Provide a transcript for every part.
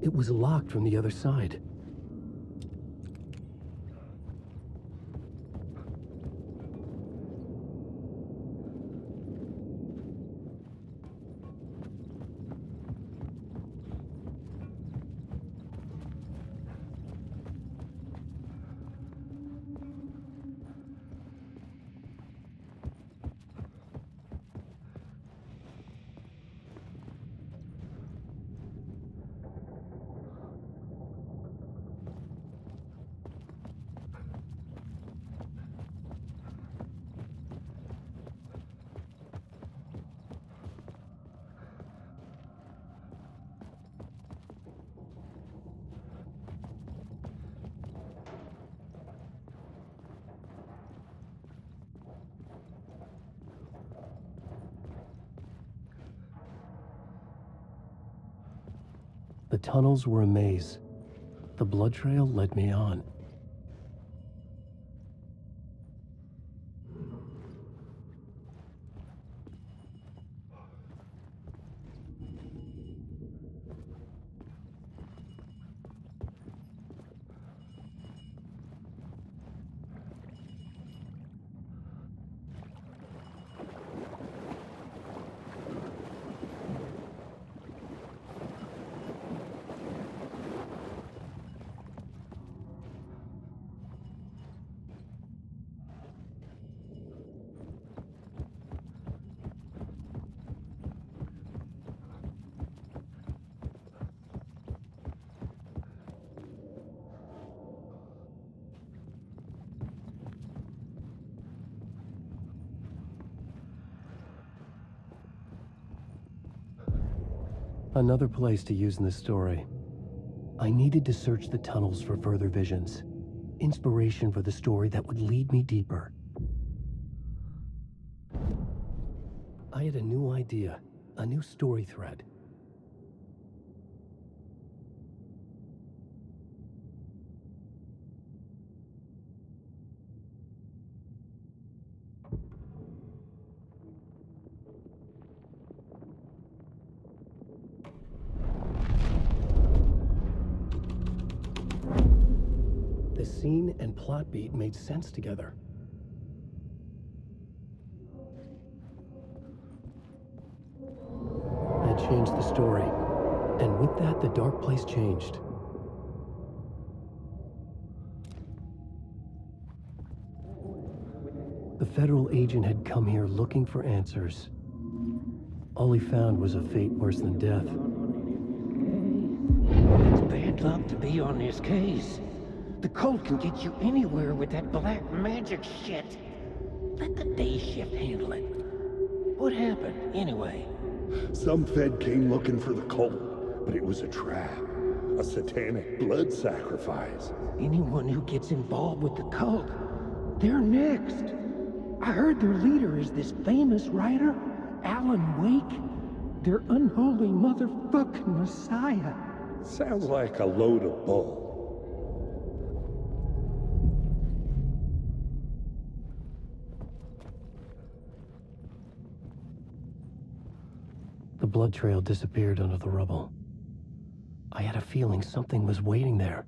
It was locked from the other side. The tunnels were a maze. The blood trail led me on. Another place to use in this story. I needed to search the tunnels for further visions. Inspiration for the story that would lead me deeper. I had a new idea, a new story thread. The scene and plot beat made sense together. I changed the story, and with that, the dark place changed. The federal agent had come here looking for answers. All he found was a fate worse than death. It's bad luck to be on this case. The cult can get you anywhere with that black magic shit. Let the day shift handle it. What happened, anyway? Some Fed came looking for the cult, but it was a trap. A satanic blood sacrifice. Anyone who gets involved with the cult, they're next. I heard their leader is this famous writer, Alan Wake. Their unholy motherfucking messiah. Sounds like a load of bull. The blood trail disappeared under the rubble. I had a feeling something was waiting there.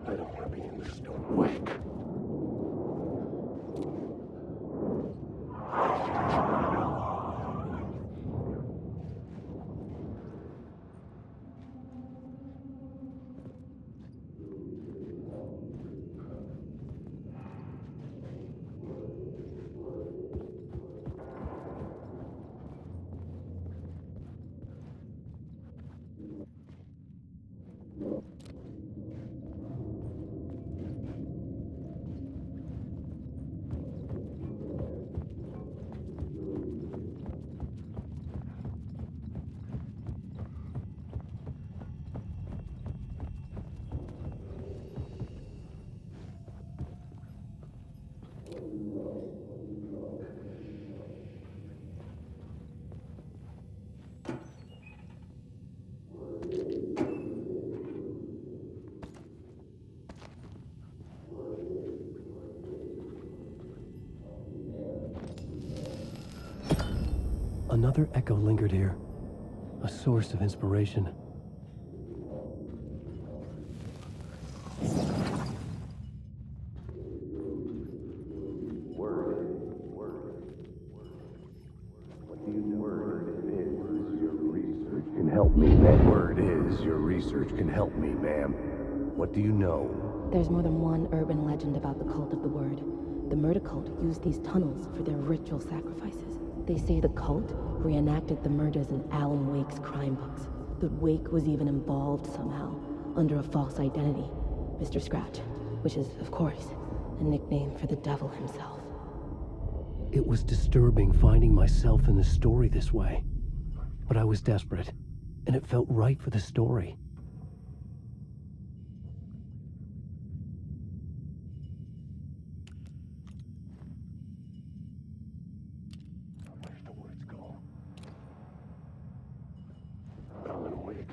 I don't want to be in this quick. Another echo lingered here, a source of inspiration. Your research can help me, ma'am. What do you know? There's more than one urban legend about the cult of the word. The murder cult used these tunnels for their ritual sacrifices. They say the cult reenacted the murders in Alan Wake's crime books. But Wake was even involved somehow, under a false identity, Mr. Scratch, which is, of course, a nickname for the devil himself. It was disturbing finding myself in the story this way. But I was desperate, and it felt right for the story. Where's the words go? Alan Wake.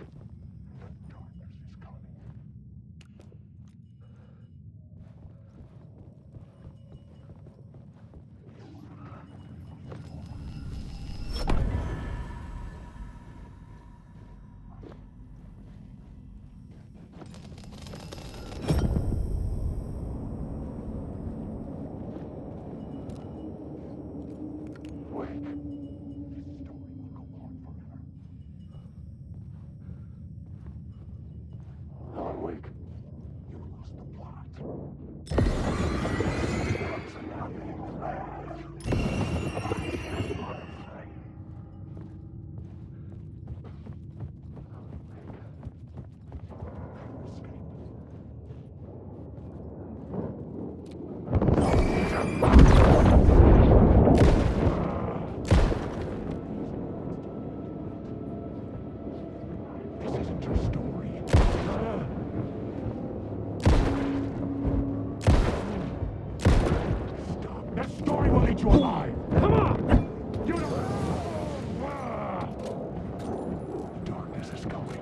Darkness is coming.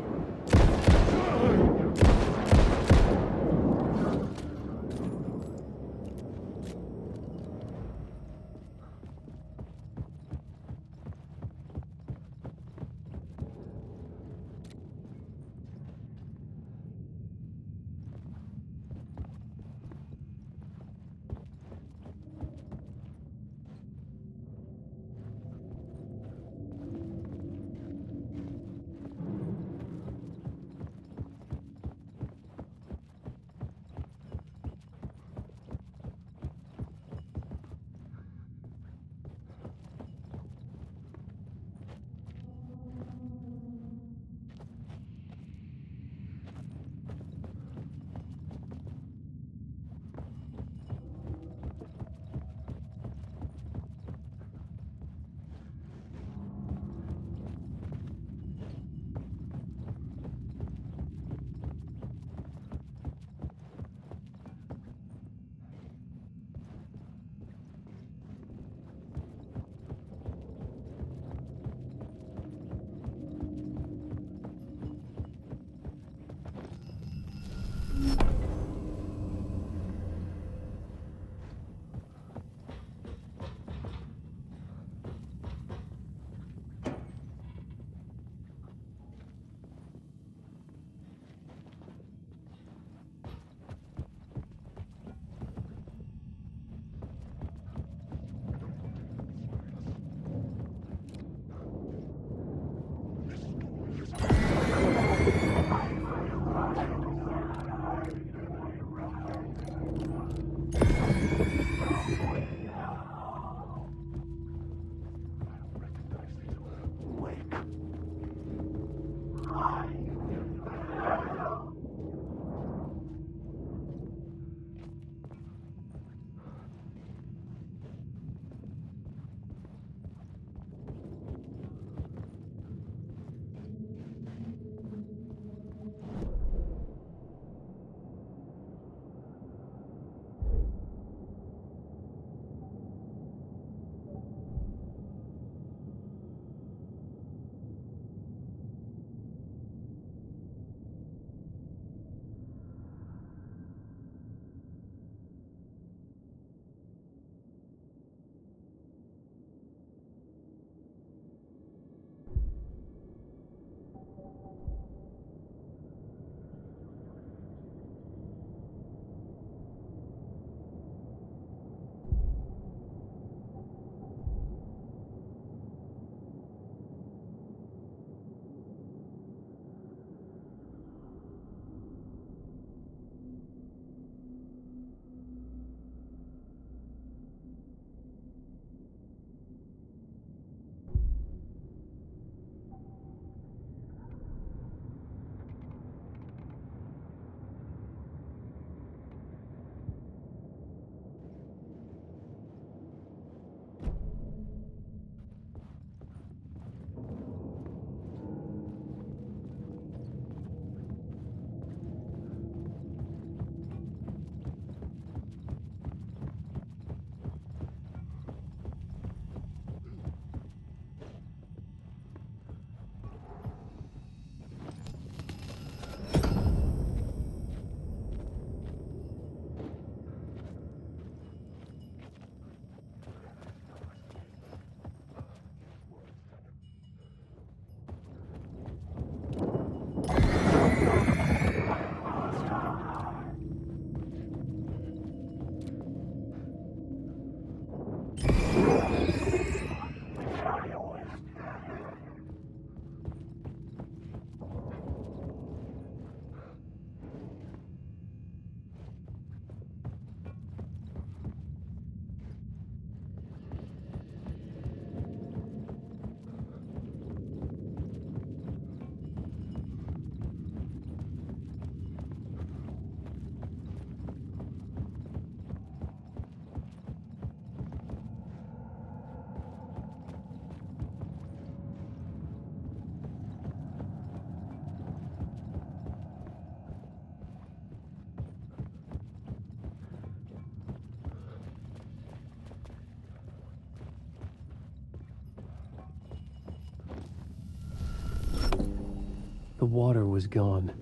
The water was gone.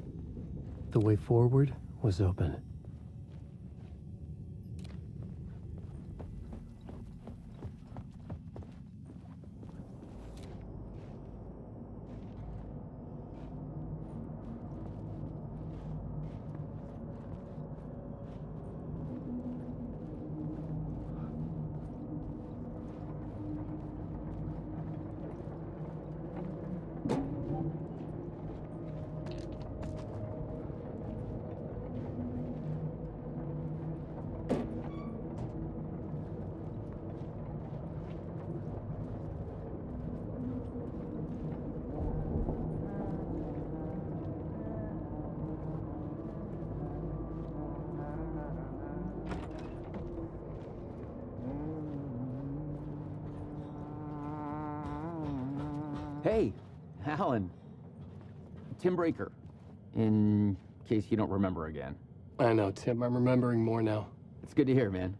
The way forward was open. Hey, Alan. Tim Breaker, in case you don't remember again. I know, Tim. I'm remembering more now. It's good to hear, man.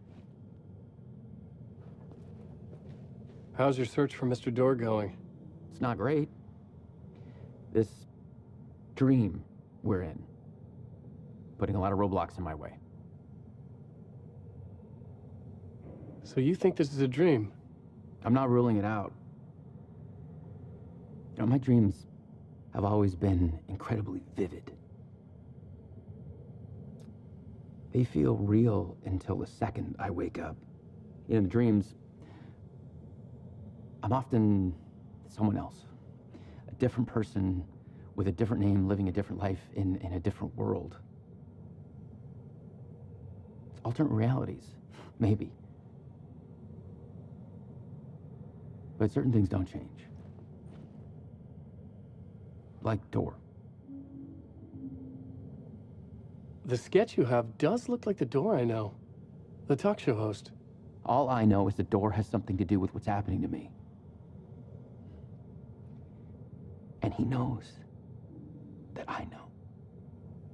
How's your search for Mr. Door going? It's not great. This dream we're in, putting a lot of roadblocks in my way. So you think this is a dream? I'm not ruling it out. You know, my dreams have always been incredibly vivid. They feel real until the second I wake up. In the dreams, I'm often someone else. A different person with a different name, living a different life in a different world. It's alternate realities, maybe. But certain things don't change. Like Door. The sketch you have does look like the Door I know. The talk show host. All I know is the Door has something to do with what's happening to me. And he knows that I know.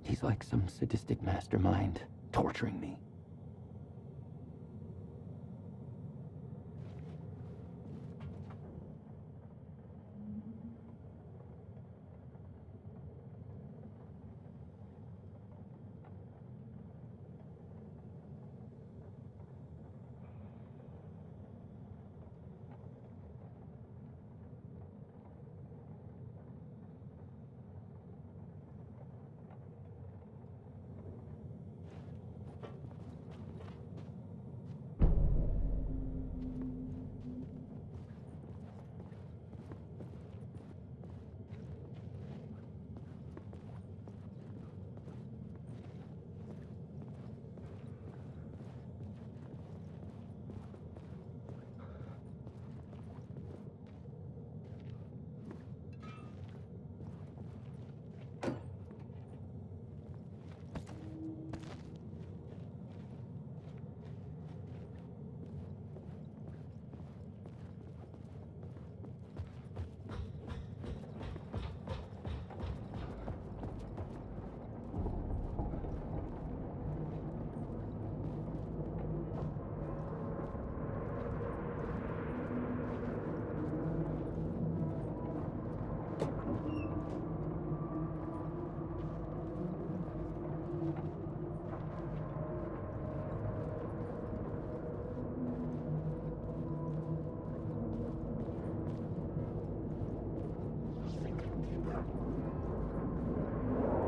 He's like some sadistic mastermind torturing me.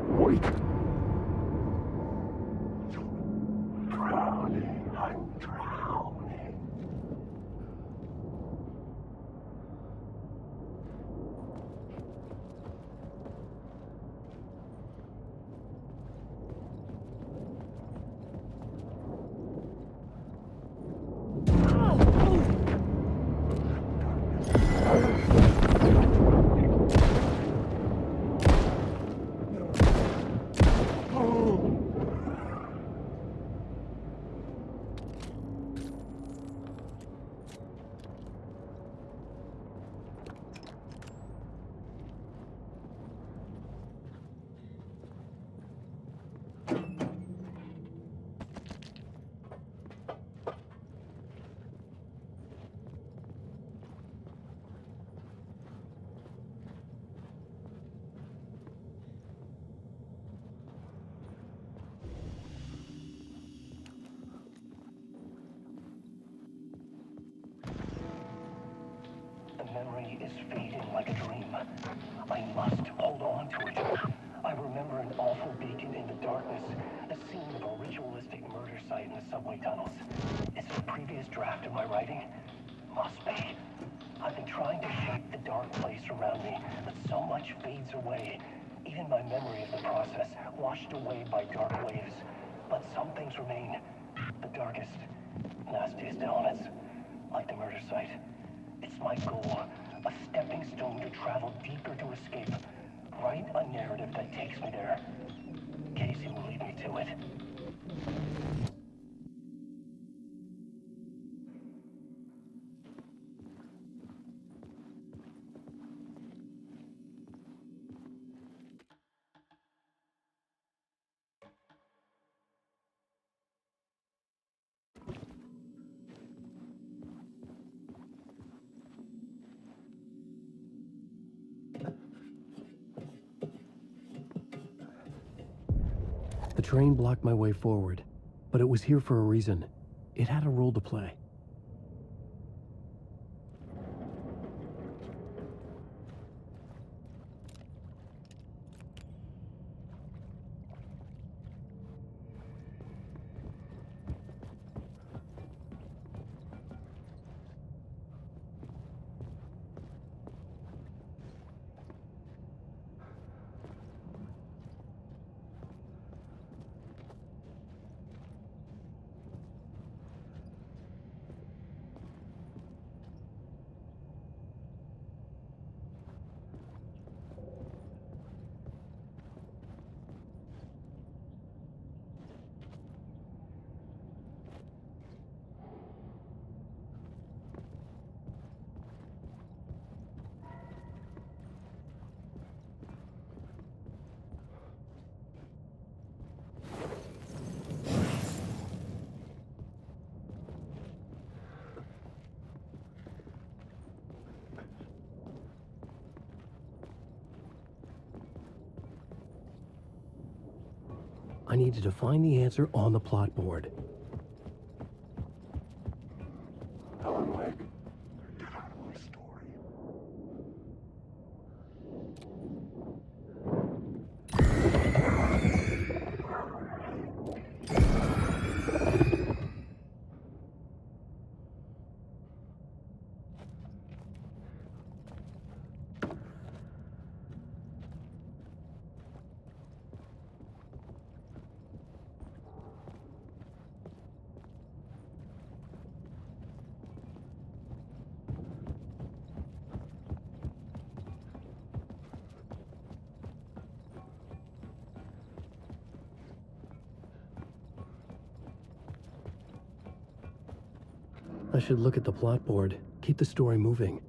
Wait. Drowning, I'm drowning. is fading like a dream. I must hold on to it. I remember an awful beacon in the darkness, the scene of a ritualistic murder site in the subway tunnels. Is it a previous draft of my writing? Must be. I've been trying to shape the dark place around me, but so much fades away. Even my memory of the process, washed away by dark waves. But some things remain. The darkest, nastiest elements, like the murder site. It's my goal, a stepping stone to travel deeper to escape. Write a narrative that takes me there. Casey will lead me to it. The train blocked my way forward, but it was here for a reason. It had a role to play. I needed to find the answer on the plot board. Alan Wake, get out of my story. I should look at the plot board, keep the story moving.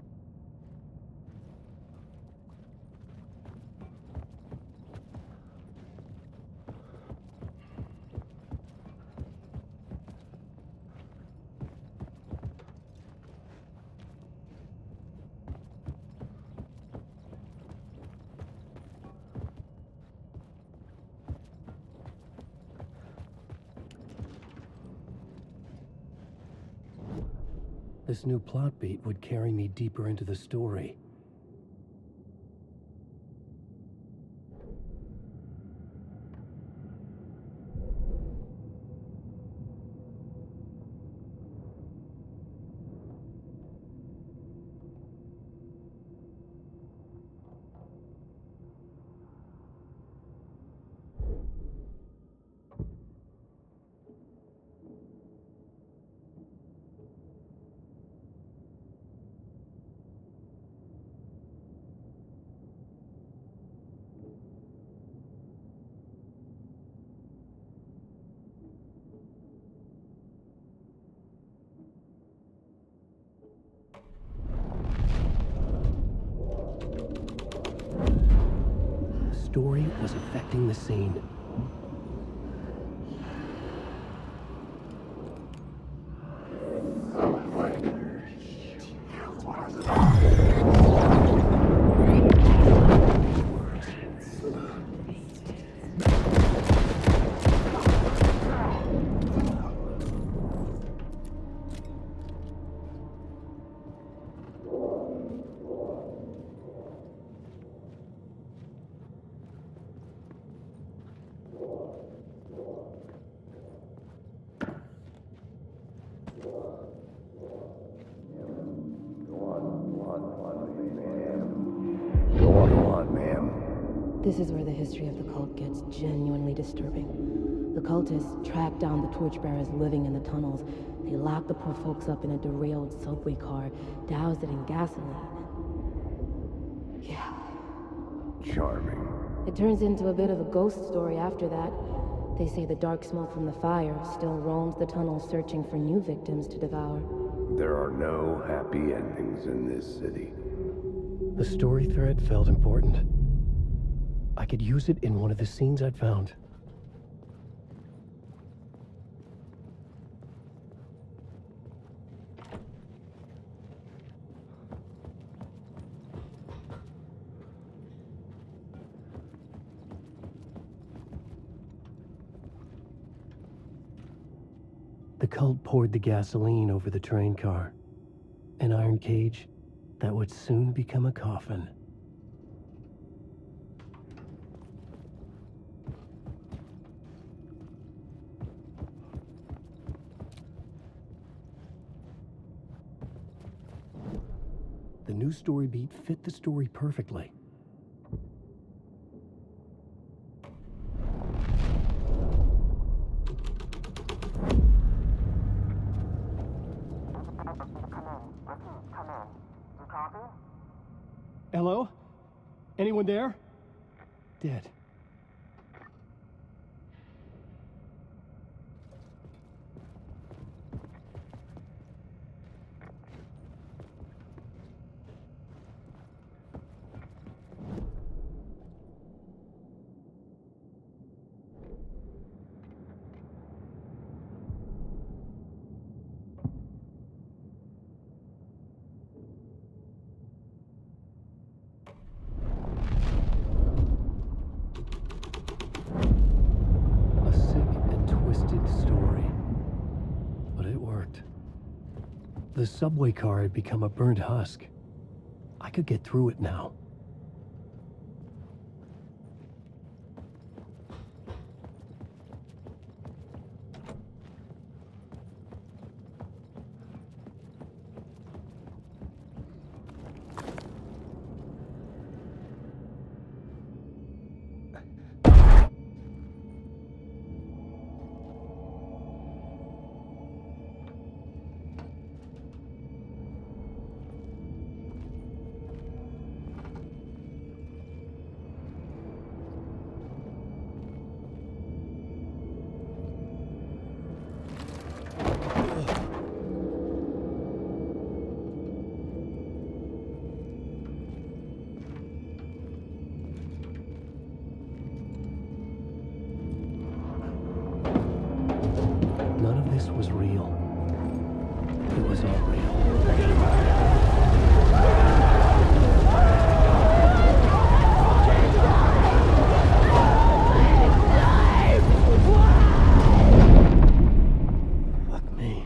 This new plot beat would carry me deeper into the story. Story was affecting the scene. Alan Wake. This is where the history of the cult gets genuinely disturbing. The cultists track down the torchbearers living in the tunnels. They lock the poor folks up in a derailed subway car, douse it in gasoline. Yeah. Charming. It turns into a bit of a ghost story after that. They say the dark smoke from the fire still roams the tunnels searching for new victims to devour. There are no happy endings in this city. The story thread felt important. I could use it in one of the scenes I'd found. The cult poured the gasoline over the train car. An iron cage that would soon become a coffin. The new story beat fit the story perfectly. Hello? Anyone there? Dead. The subway car had become a burnt husk. I could get through it now. This was real. It was all real. Fuck me.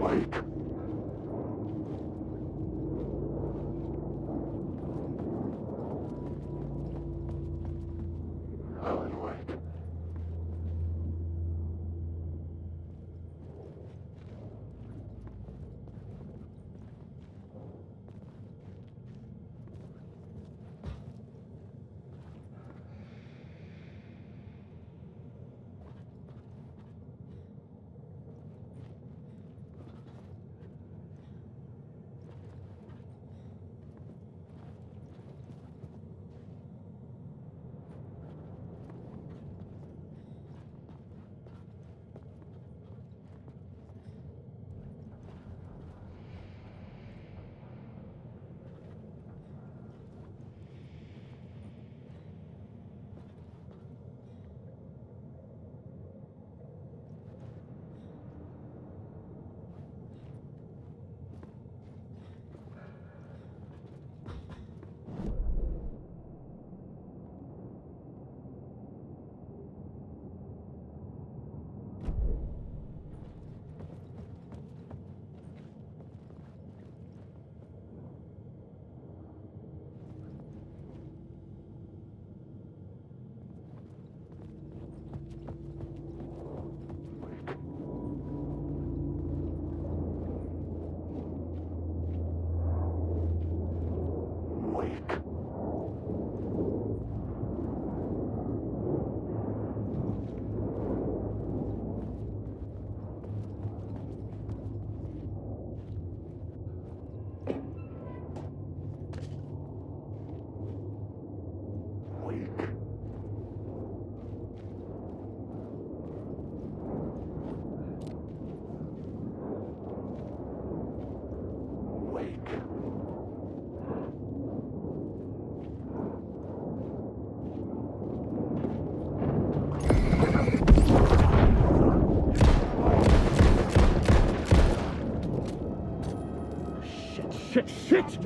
Wake. Alan, wake. Shit!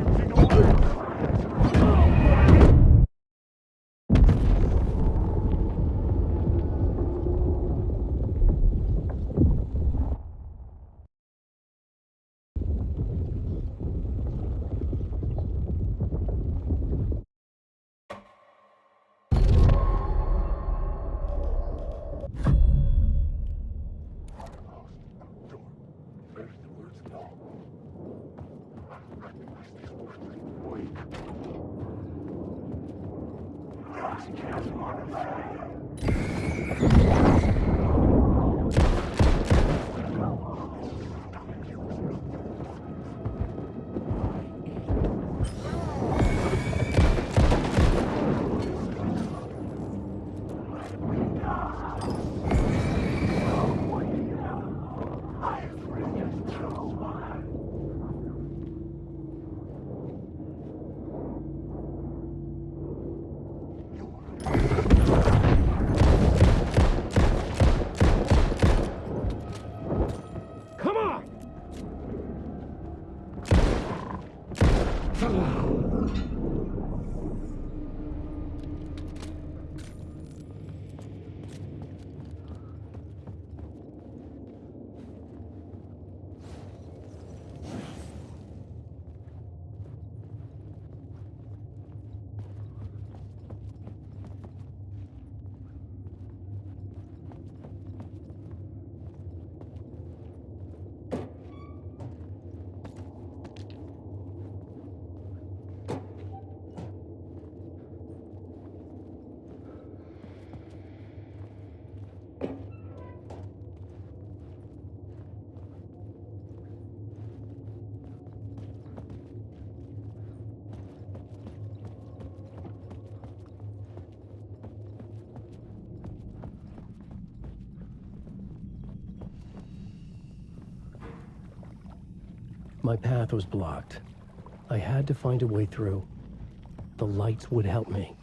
My path was blocked. I had to find a way through. The lights would help me.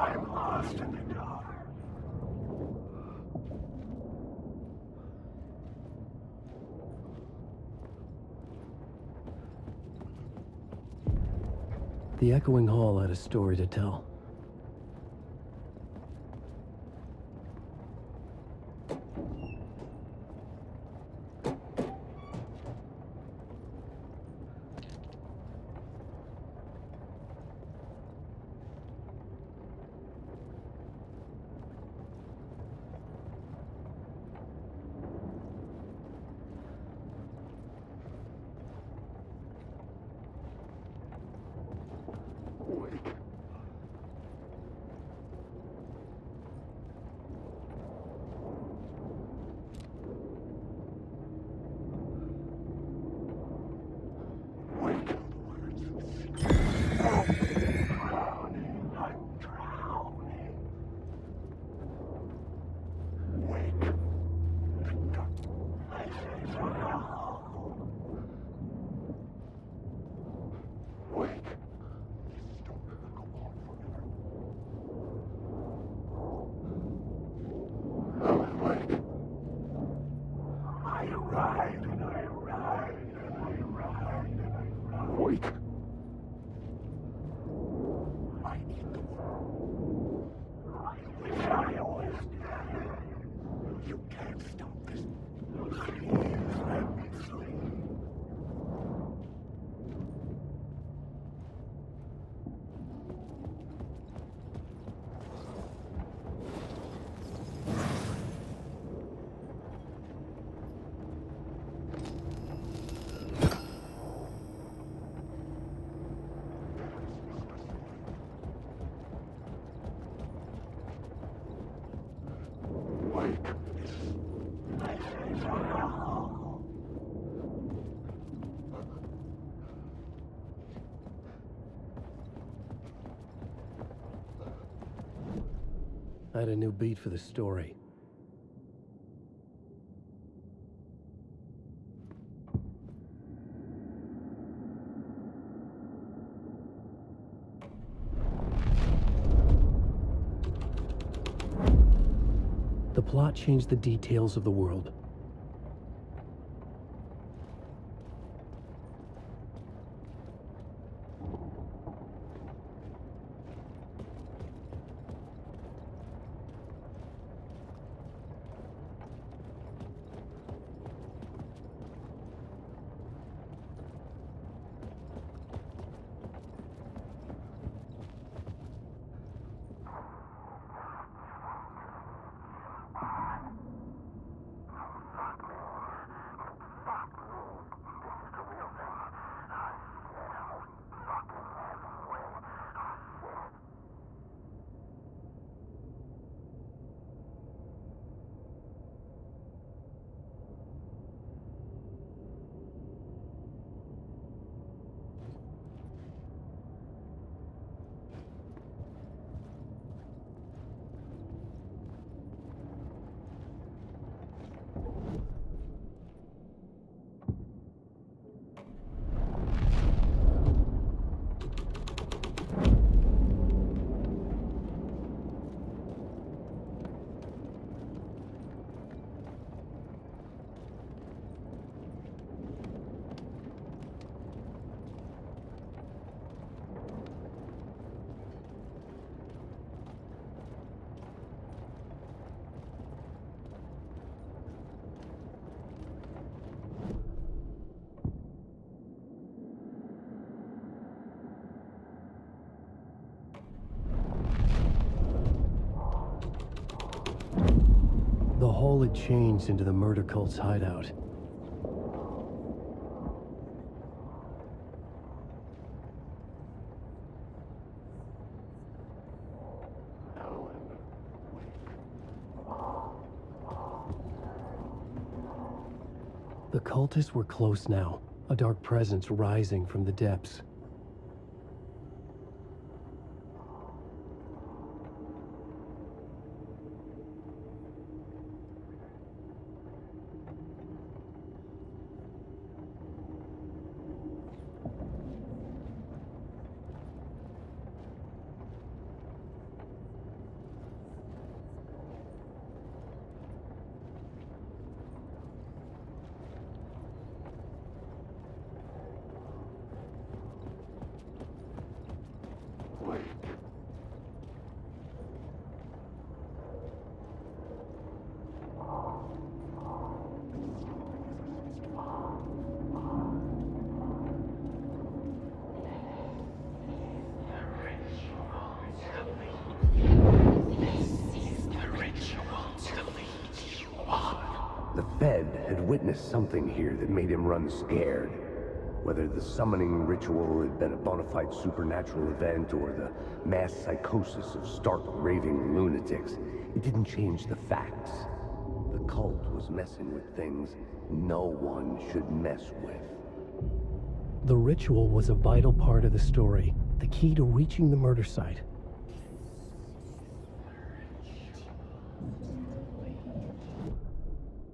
I'm lost in the dark. The echoing hall had a story to tell. I had a new beat for the story. The plot changed the details of the world. hole had changed into the murder cult's hideout. The cultists were close now, a dark presence rising from the depths. The Fed had witnessed something here that made him run scared. Whether the summoning ritual had been a bona fide supernatural event or the mass psychosis of stark raving lunatics, it didn't change the facts. The cult was messing with things no one should mess with. The ritual was a vital part of the story, the key to reaching the murder site.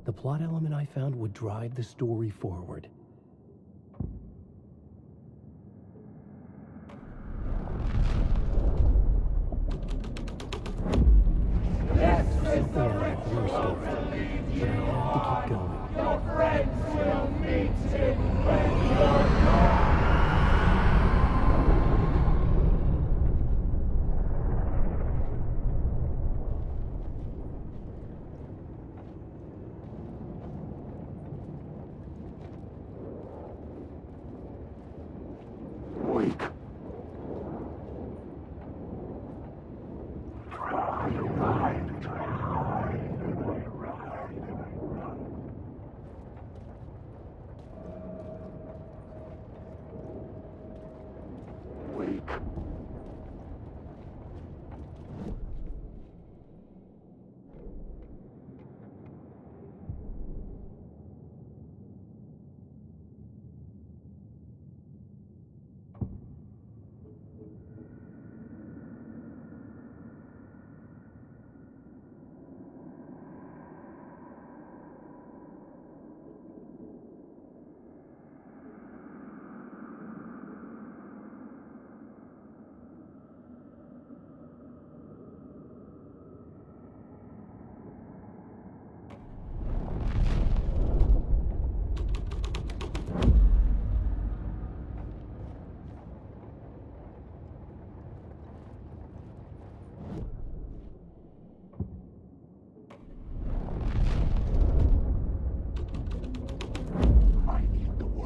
The plot element I found would drive the story forward. Something out of a horror story, but I had to keep going. Your friends will meet him when you're gone.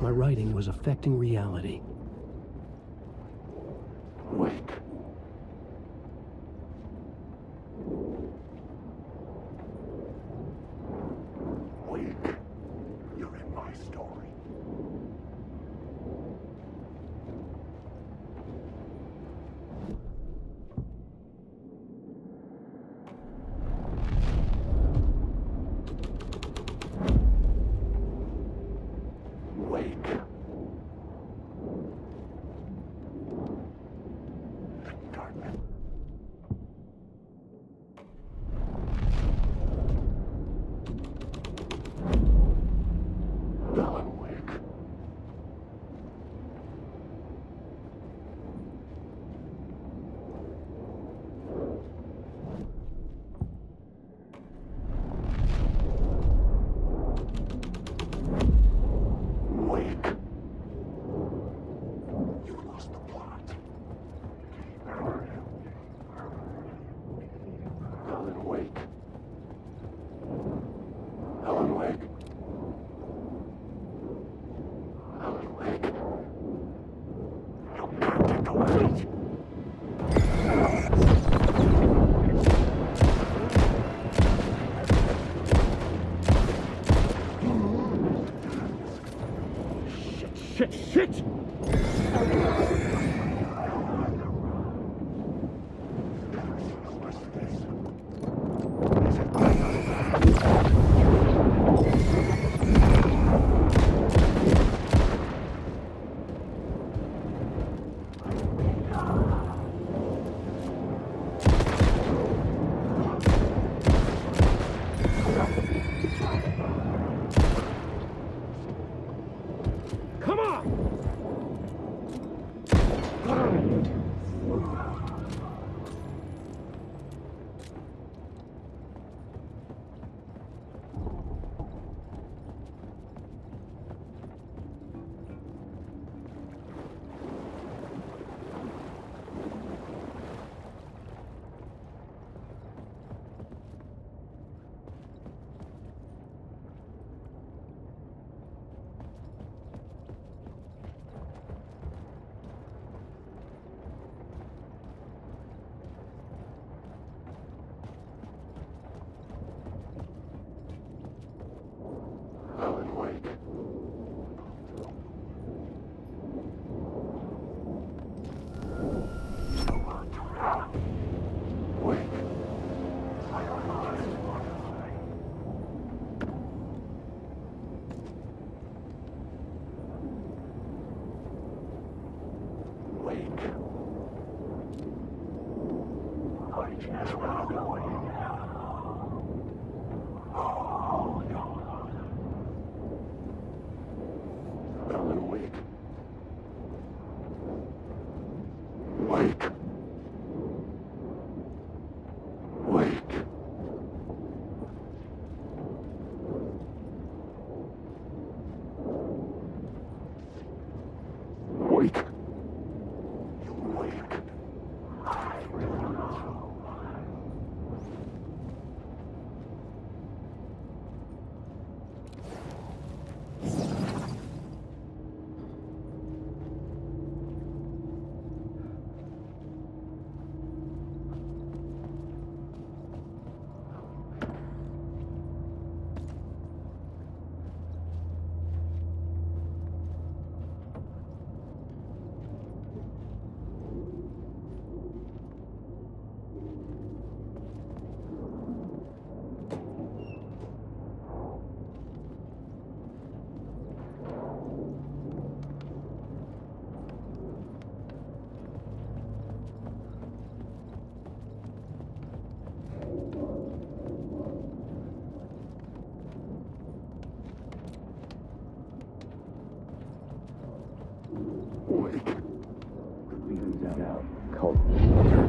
My writing was affecting reality. Wake. Wake. You're in my story. Wake. Shit!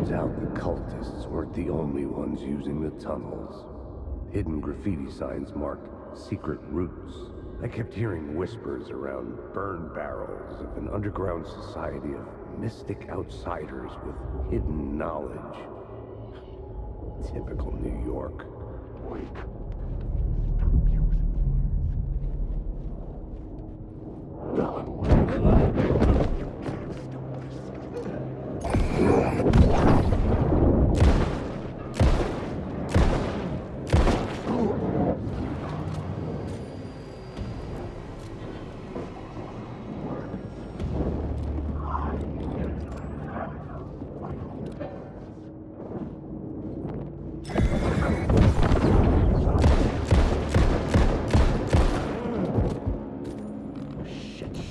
Turns out the cultists weren't the only ones using the tunnels. Hidden graffiti signs marked secret routes. I kept hearing whispers around burn barrels of an underground society of mystic outsiders with hidden knowledge. Typical New York.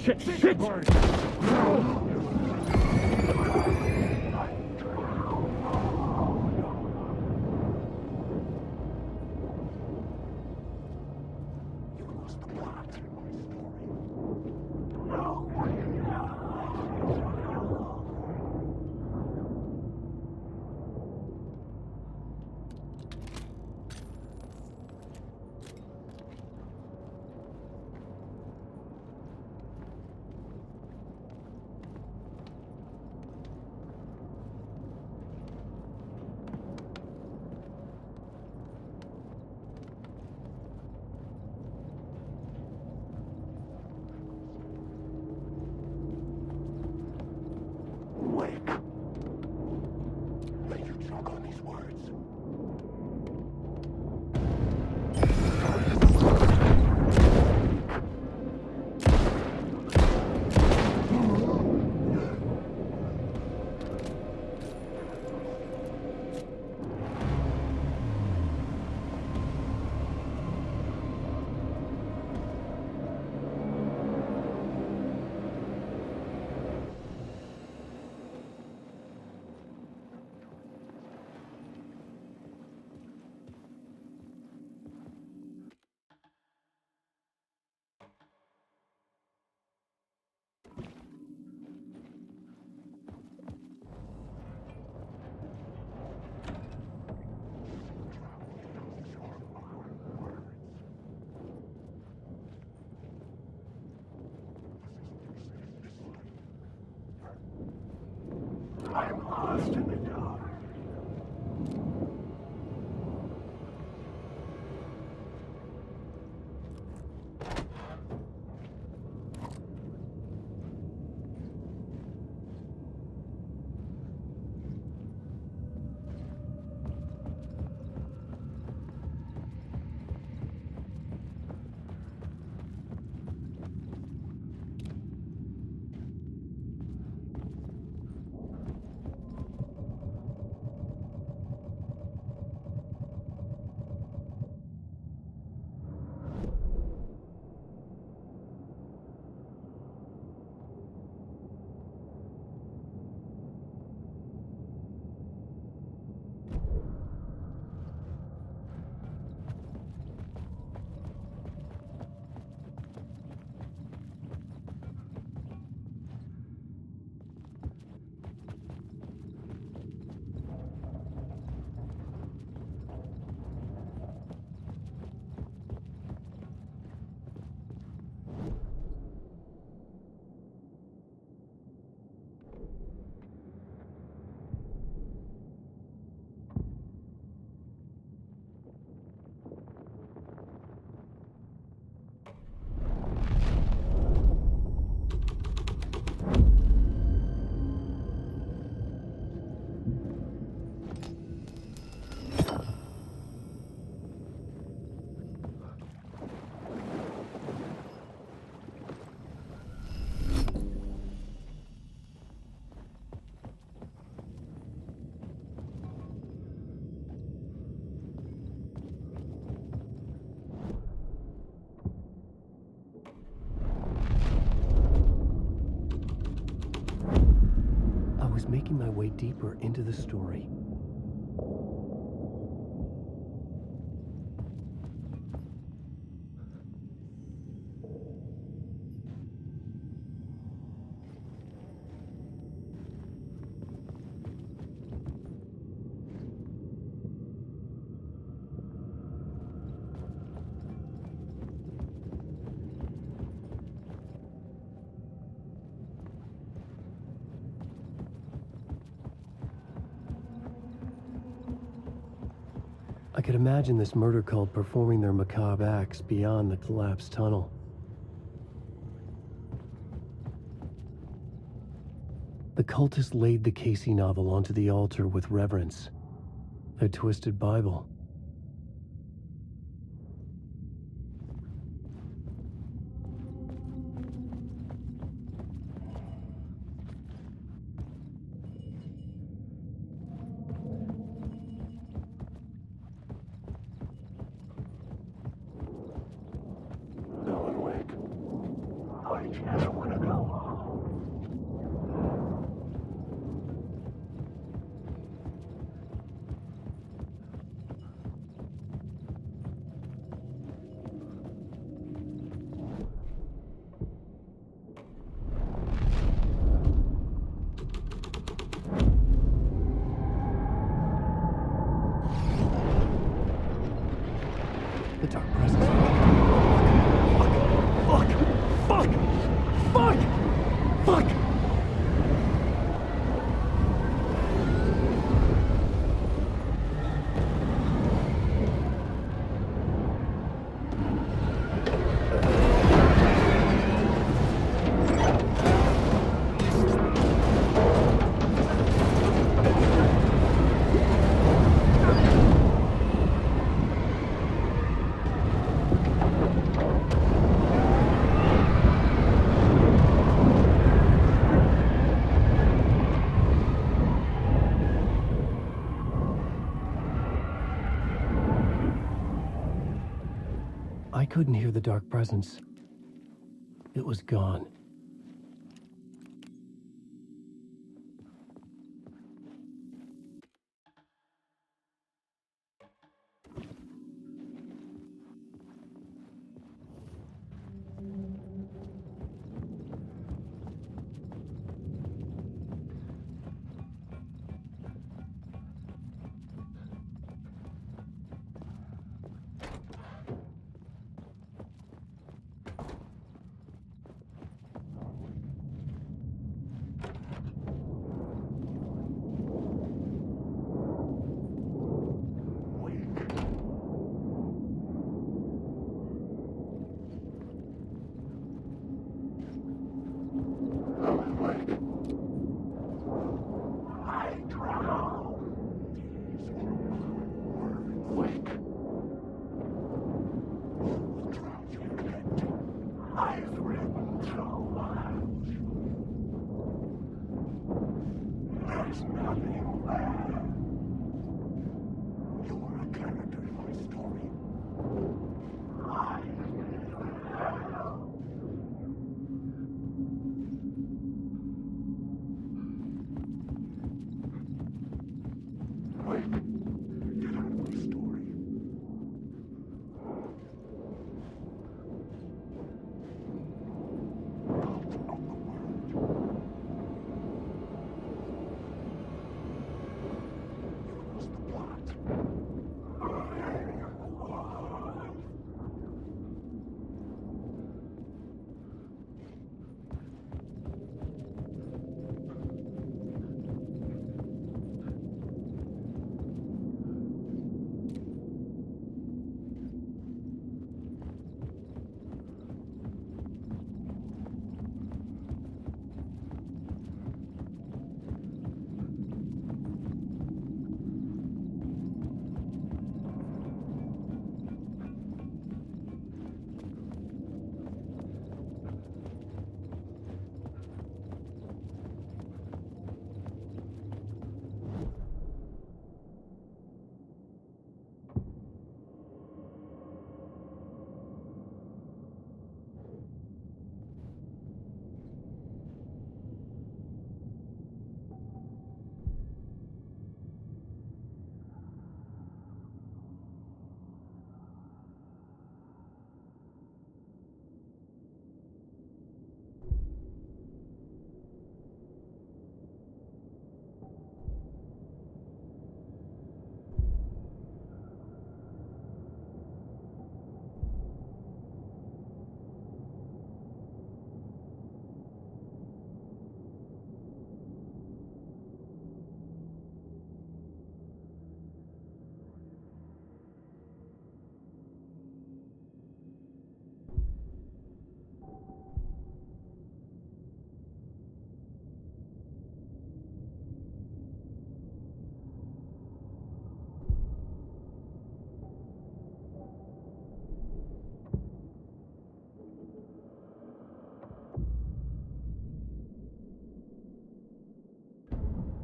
Shit! lost in the dark. I was making my way deeper into the story. I could imagine this murder cult performing their macabre acts beyond the collapsed tunnel. The cultists laid the Casey novel onto the altar with reverence. Their twisted Bible. The dark presence. Fuck! I couldn't hear the dark presence. It was gone. is nothing there. You are a character in my story. Wait, get out of my story. Out of the world. You lost the plot.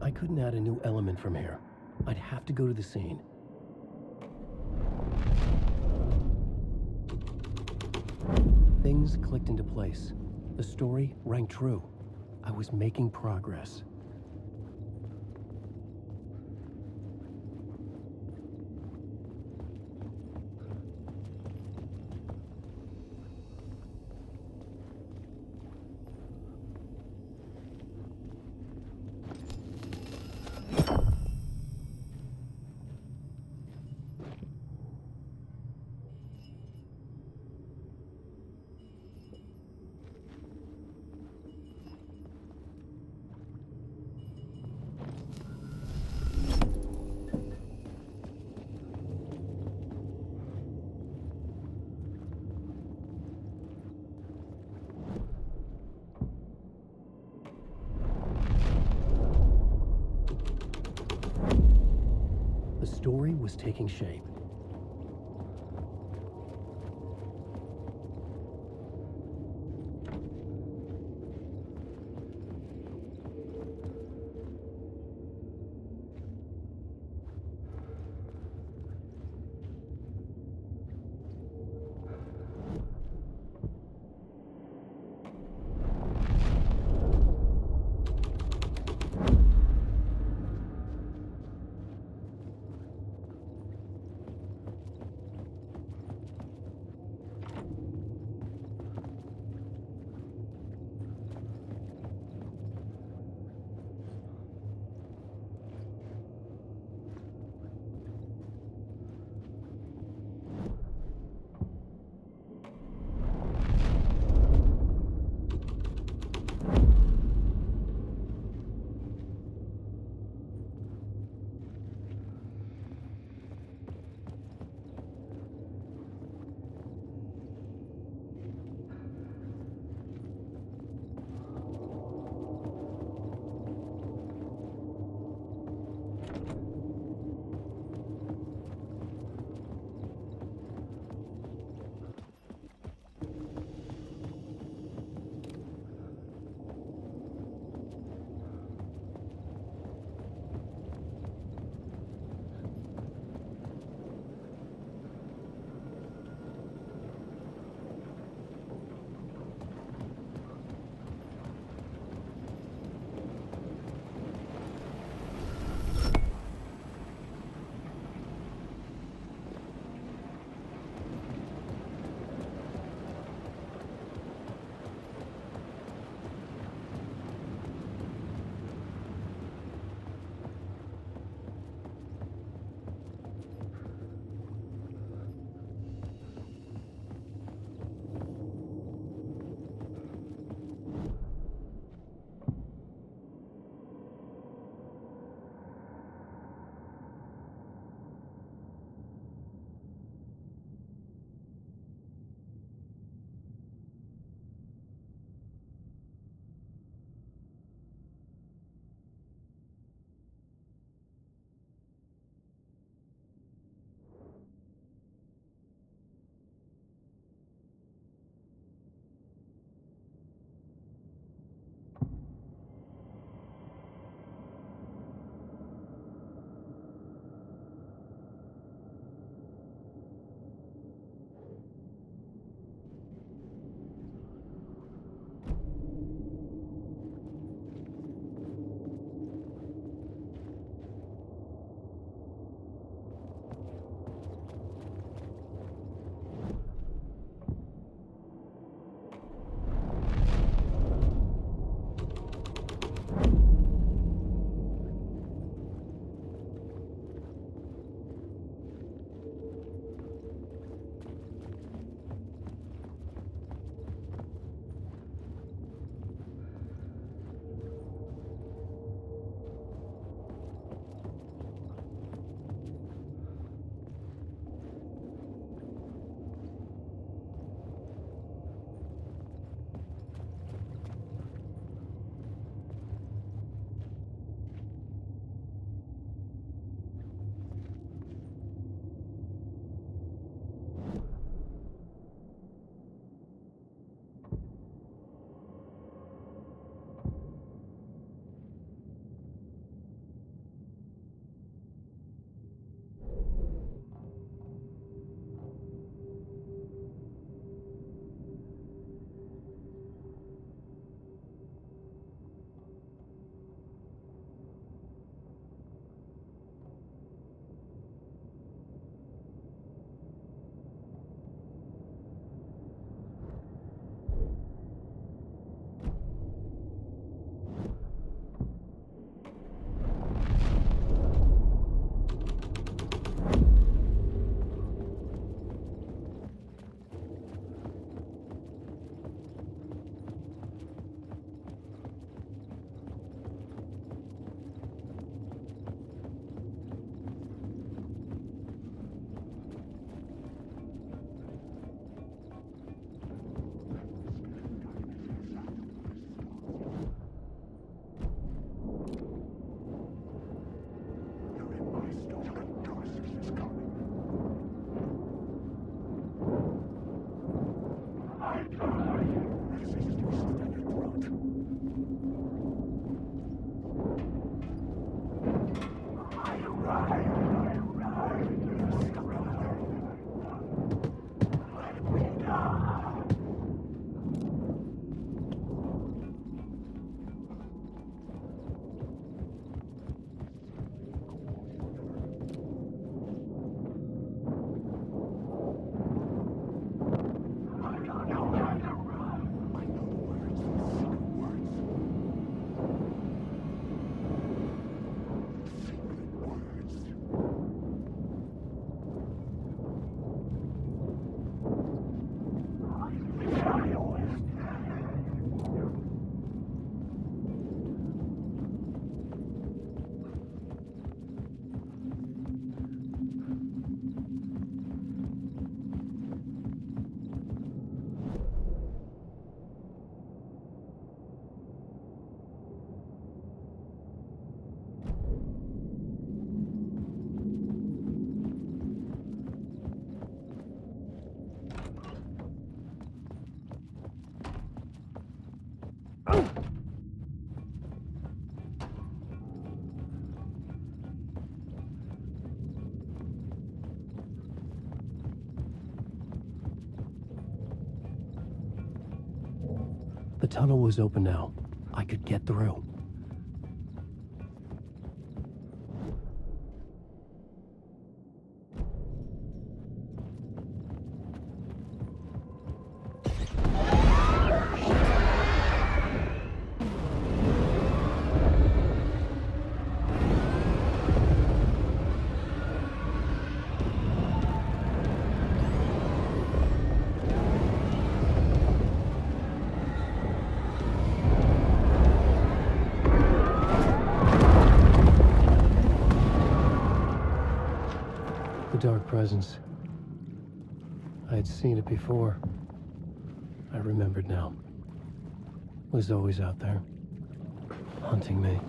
I couldn't add a new element from here. I'd have to go to the scene. Things clicked into place. The story rang true. I was making progress. The story was taking shape. tunnel was open now. I could get through. The dark presence. I had seen it before. I remembered now. It was always out there, hunting me.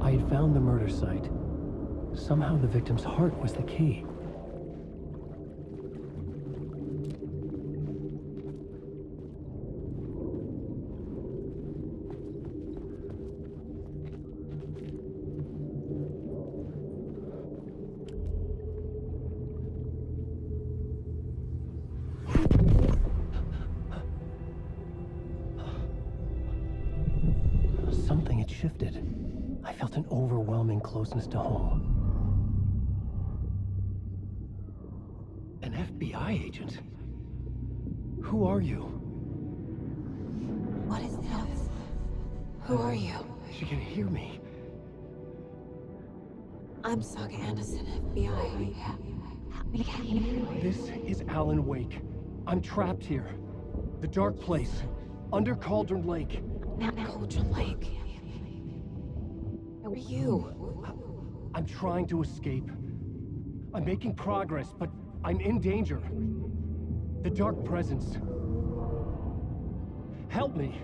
I had found the murder site. Somehow the victim's heart was the key. Something had shifted. I felt an overwhelming closeness to home. An FBI agent? Who are you? What is this? Who are you? She can hear me. I'm Saga Anderson, FBI. Help me, can you? This is Alan Wake. I'm trapped here. The dark place. Under Cauldron Lake. Cauldron Lake. Who are you? I'm trying to escape. I'm making progress, but I'm in danger. The dark presence. Help me.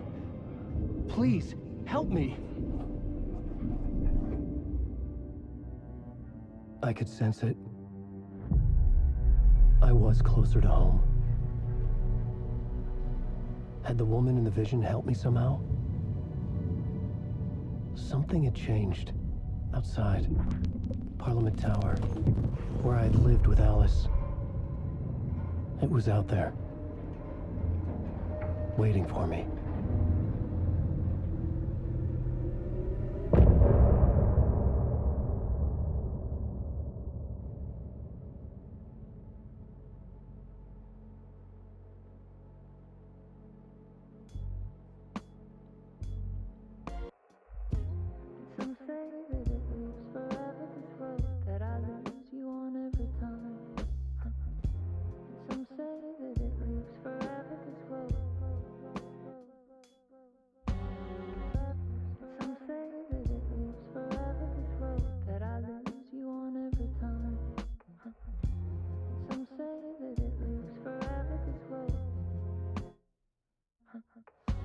Please, help me. I could sense it. I was closer to home. Had the woman in the vision helped me somehow? Something had changed. Outside. Parliament Tower. Where I had lived with Alice. It was out there. Waiting for me. Some say that it lives forever, this road that I lose you on every time. Some say that it lives forever, this road. Some say that it lives forever, this road that I lose you on every time. Some say that it lives forever, this road.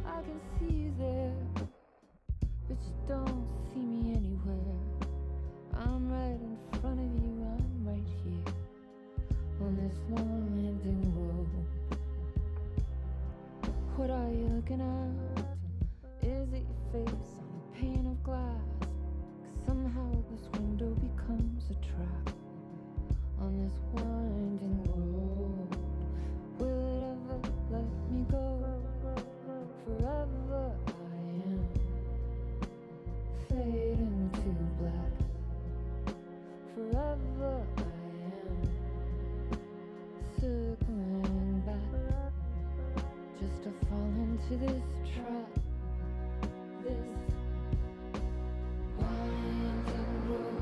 I can see you there, but you don't see me anywhere. I'm right in front of you, I'm right here on this winding road. What are you looking at? Is it your face on a pane of glass? 'Cause somehow this window becomes a trap on this winding road. Will it ever let me go? Forever I am fading to black. Forever I am circling back, just to fall into this trap. This winding road.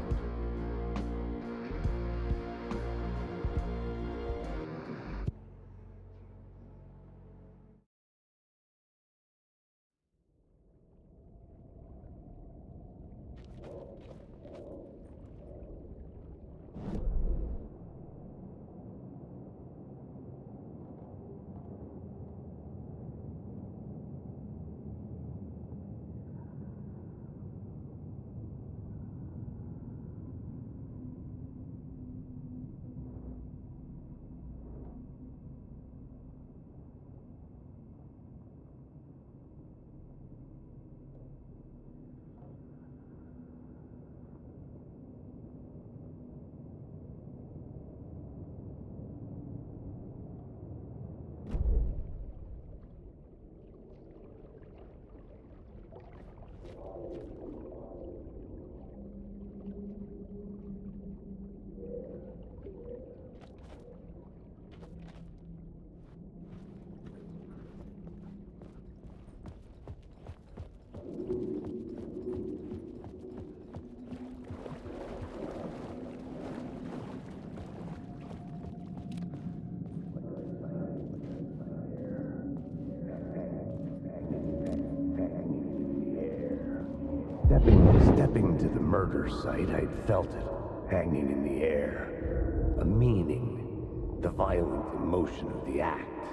Stepping to the murder site, I'd felt it, hanging in the air. A meaning, the violent emotion of the act,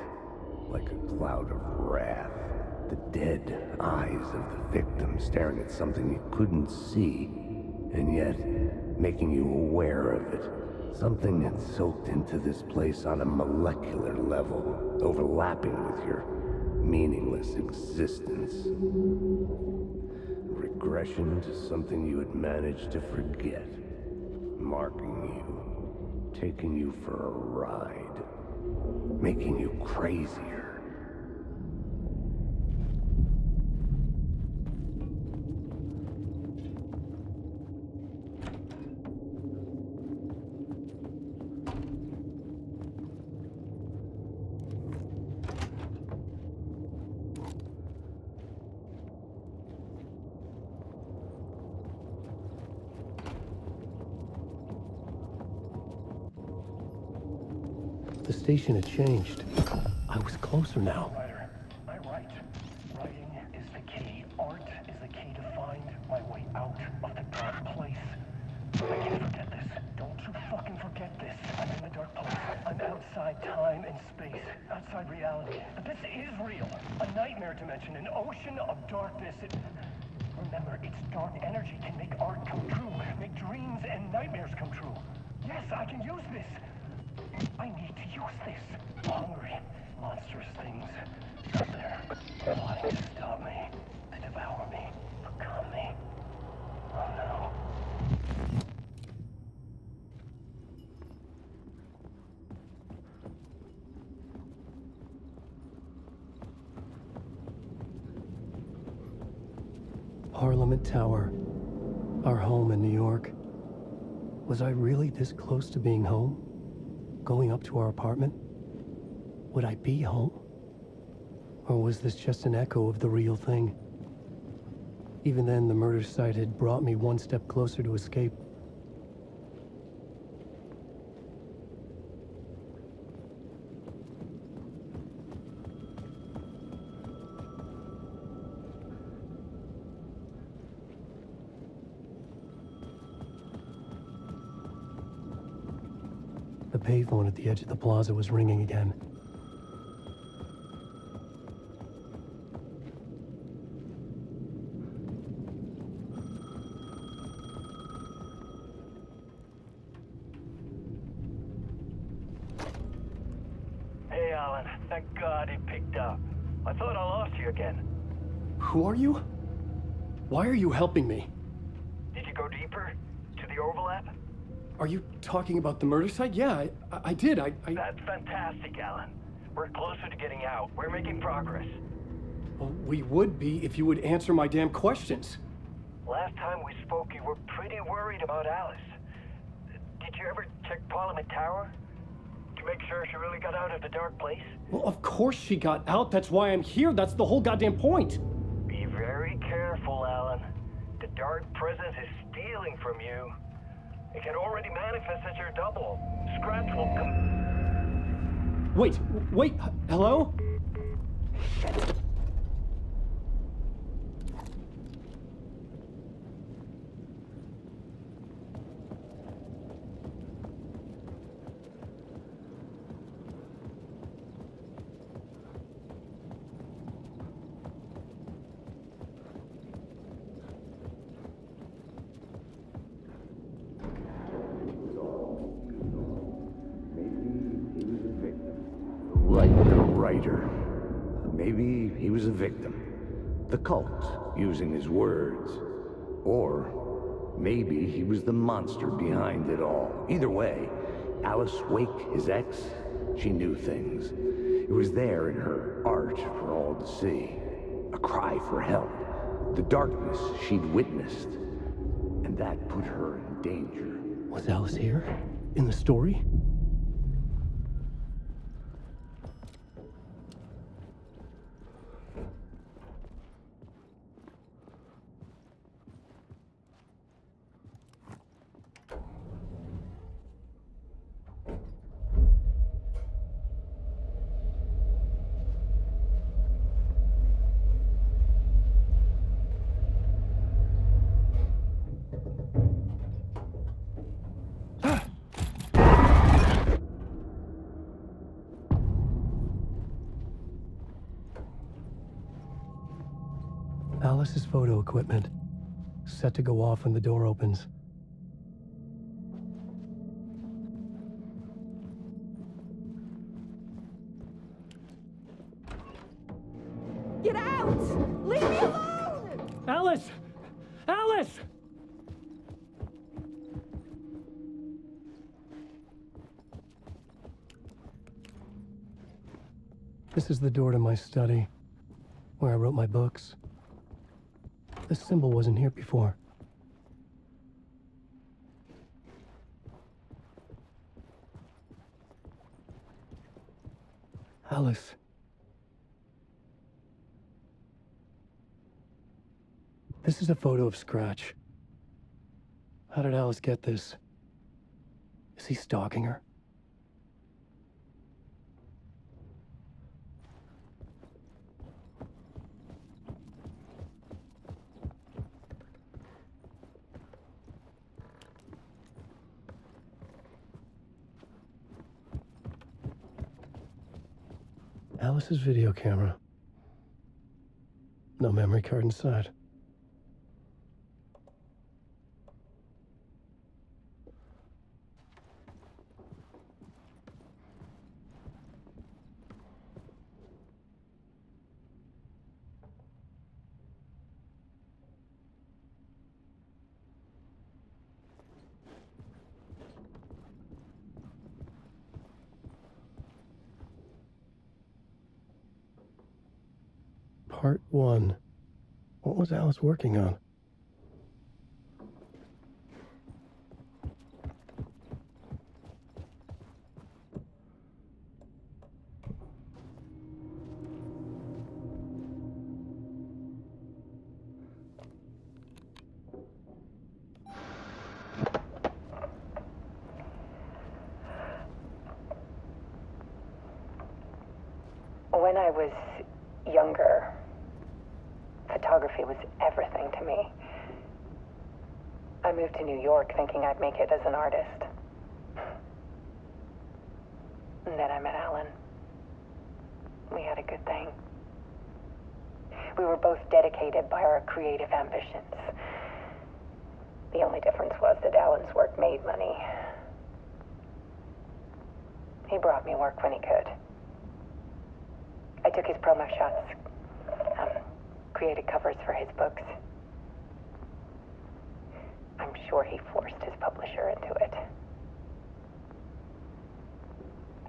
like a cloud of wrath. The dead eyes of the victim staring at something you couldn't see, and yet making you aware of it. Something had soaked into this place on a molecular level, overlapping with your meaningless existence. Regression to something you had managed to forget. Marking you, taking you for a ride, making you crazier. The station had changed. I was closer now. Writer, I write. Writing is the key. Art is the key to find my way out of the dark place. I can't forget this. Don't you fucking forget this. I'm in the dark place. I'm outside time and space. Outside reality. But this is real. A nightmare dimension. An ocean of darkness. Remember, its dark energy can make art come true. Make dreams and nightmares come true. Yes, I can use this. I need to use this. Hungry, monstrous things out there, plotting to stop me, to devour me, become me. Oh no. Parliament Tower, our home in New York. Was I really this close to being home? Going up to our apartment? Would I be home? Or was this just an echo of the real thing? Even then, the murder site had brought me one step closer to escape. The payphone at the edge of the plaza was ringing again. Hey, Alan. Thank God he picked up. I thought I lost you again. Who are you? Why are you helping me? Did you go deeper? To the overlap? Are you talking about the murder site? Yeah, I did. That's fantastic, Alan. We're closer to getting out. We're making progress. Well, we would be if you would answer my damn questions. Last time we spoke, you were pretty worried about Alice. Did you ever check Parliament Tower? To make sure she really got out of the dark place? Well, of course she got out. That's why I'm here. That's the whole goddamn point. Be very careful, Alan. The dark presence is stealing from you. It can already manifest as your double. Scraps will come. Wait, hello? Shit. Maybe he was a victim. The cult, using his words. Or maybe he was the monster behind it all. Either way, Alice Wake, his ex, she knew things. It was there in her art for all to see. A cry for help. The darkness she'd witnessed. And that put her in danger. Was Alice here? In the story? Alice's photo equipment, set to go off when the door opens. Get out! Leave me alone! Alice! Alice! This is the door to my study, where I wrote my books. This symbol wasn't here before. Alice. This is a photo of Scratch. How did Alice get this? Is he stalking her? Alice's video camera. No memory card inside. Part 1. What was Alice working on? When I was younger, photography was everything to me. I moved to New York thinking I'd make it as an artist. And then I met Alan. We had a good thing. We were both dedicated by our creative ambitions. The only difference was that Alan's work made money. He brought me work when he could. I took his promo shots, created covers for his books. I'm sure he forced his publisher into it.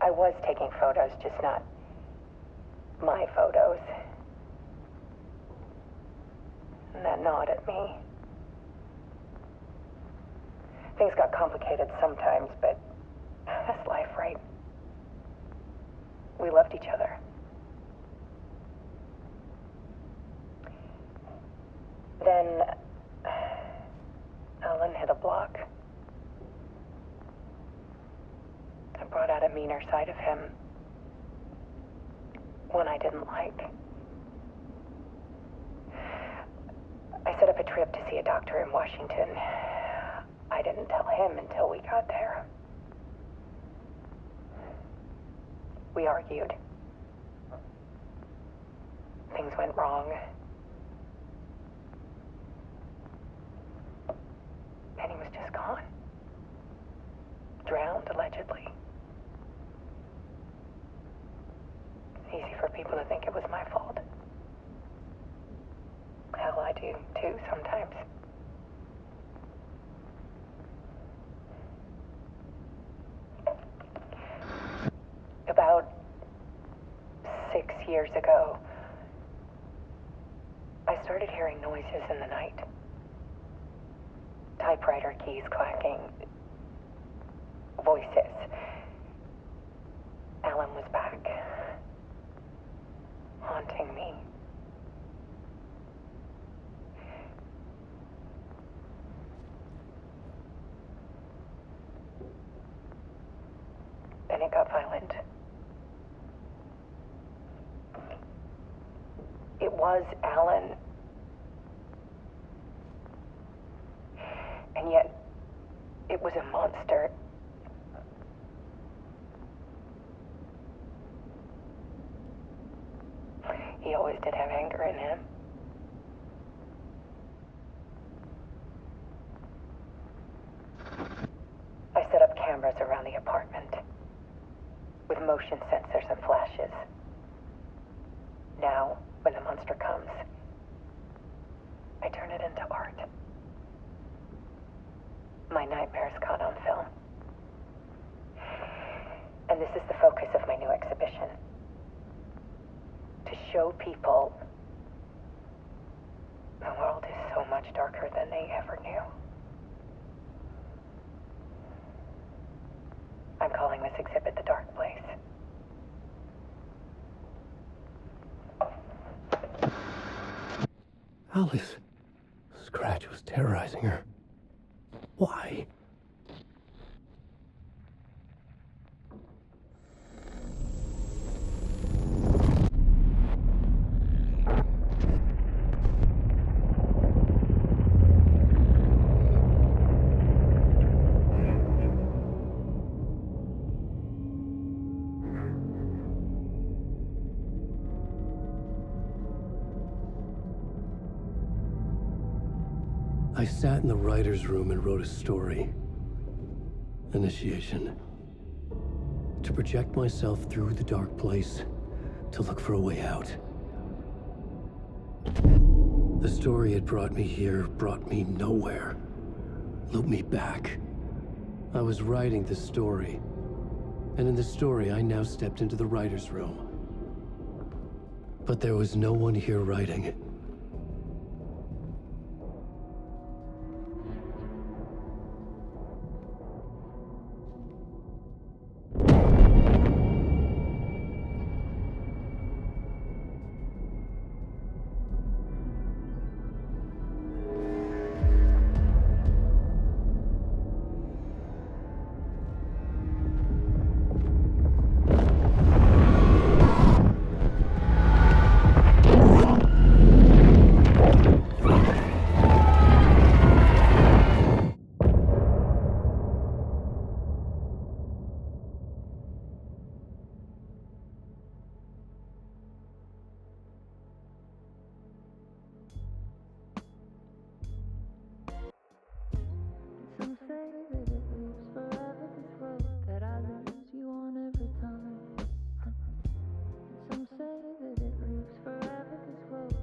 I was taking photos, just not my photos. And that gnawed at me. Things got complicated sometimes, but that's life, right? We loved each other. Then Alan hit a block. I brought out a meaner side of him. One I didn't like. I set up a trip to see a doctor in Washington. I didn't tell him until we got there. We argued. Things went wrong. And he was just gone. Drowned, allegedly. It's easy for people to think it was my fault. Hell, I do too sometimes. About 6 years ago, I started hearing noises in the night. Typewriter keys clacking. Voices. Alan was back. Haunting me. Then it got violent. It was Alan. And yet, it was a monster. He always did have anger in him. with motion sensors and flashes. Now, when the monster comes, I turn it into art. My nightmares caught on film. And this is the focus of my new exhibition. To show people the world is so much darker than they ever knew. I'm calling this exhibit The Dark Place. Alice. Scratch was terrorizing her. Why? I sat in the writer's room and wrote a story. Initiation. To project myself through the dark place, to look for a way out. The story had brought me here, brought me nowhere. Looped me back. I was writing the story. And in the story, I now stepped into the writer's room. But there was no one here writing it. Some say that it lives forever, this road that I lose you on every time. Some say that it lives forever, this road.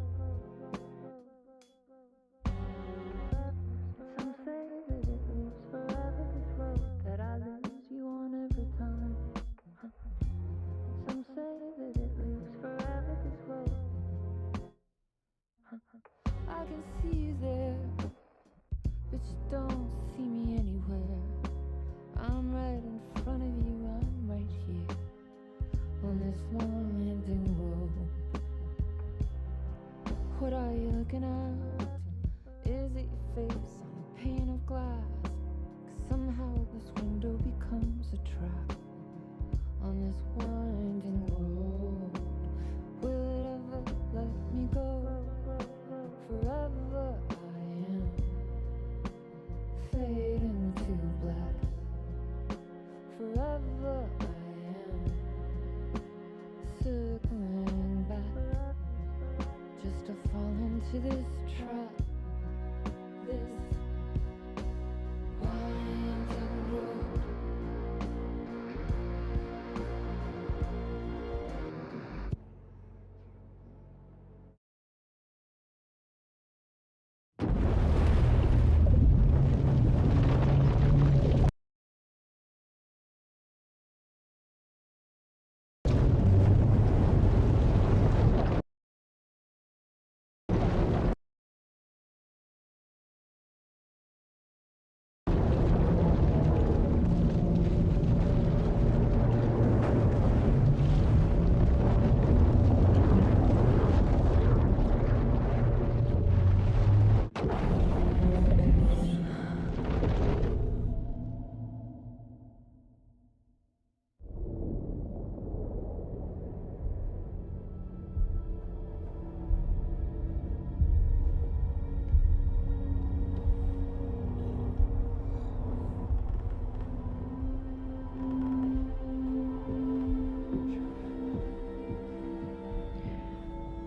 Some say that it lives forever, this road that I lose you on every time. Some say that it lives forever, this road. I can see you there, but you don't see me anywhere. I'm right in front of you, I'm right here on this winding road. What are you looking at? Is it your face on a pane of glass? 'Cause somehow this window becomes a trap on this winding road. Will it ever let me go? Forever I am fading to black. Forever I am circling back, just to fall into this trap, this winding road.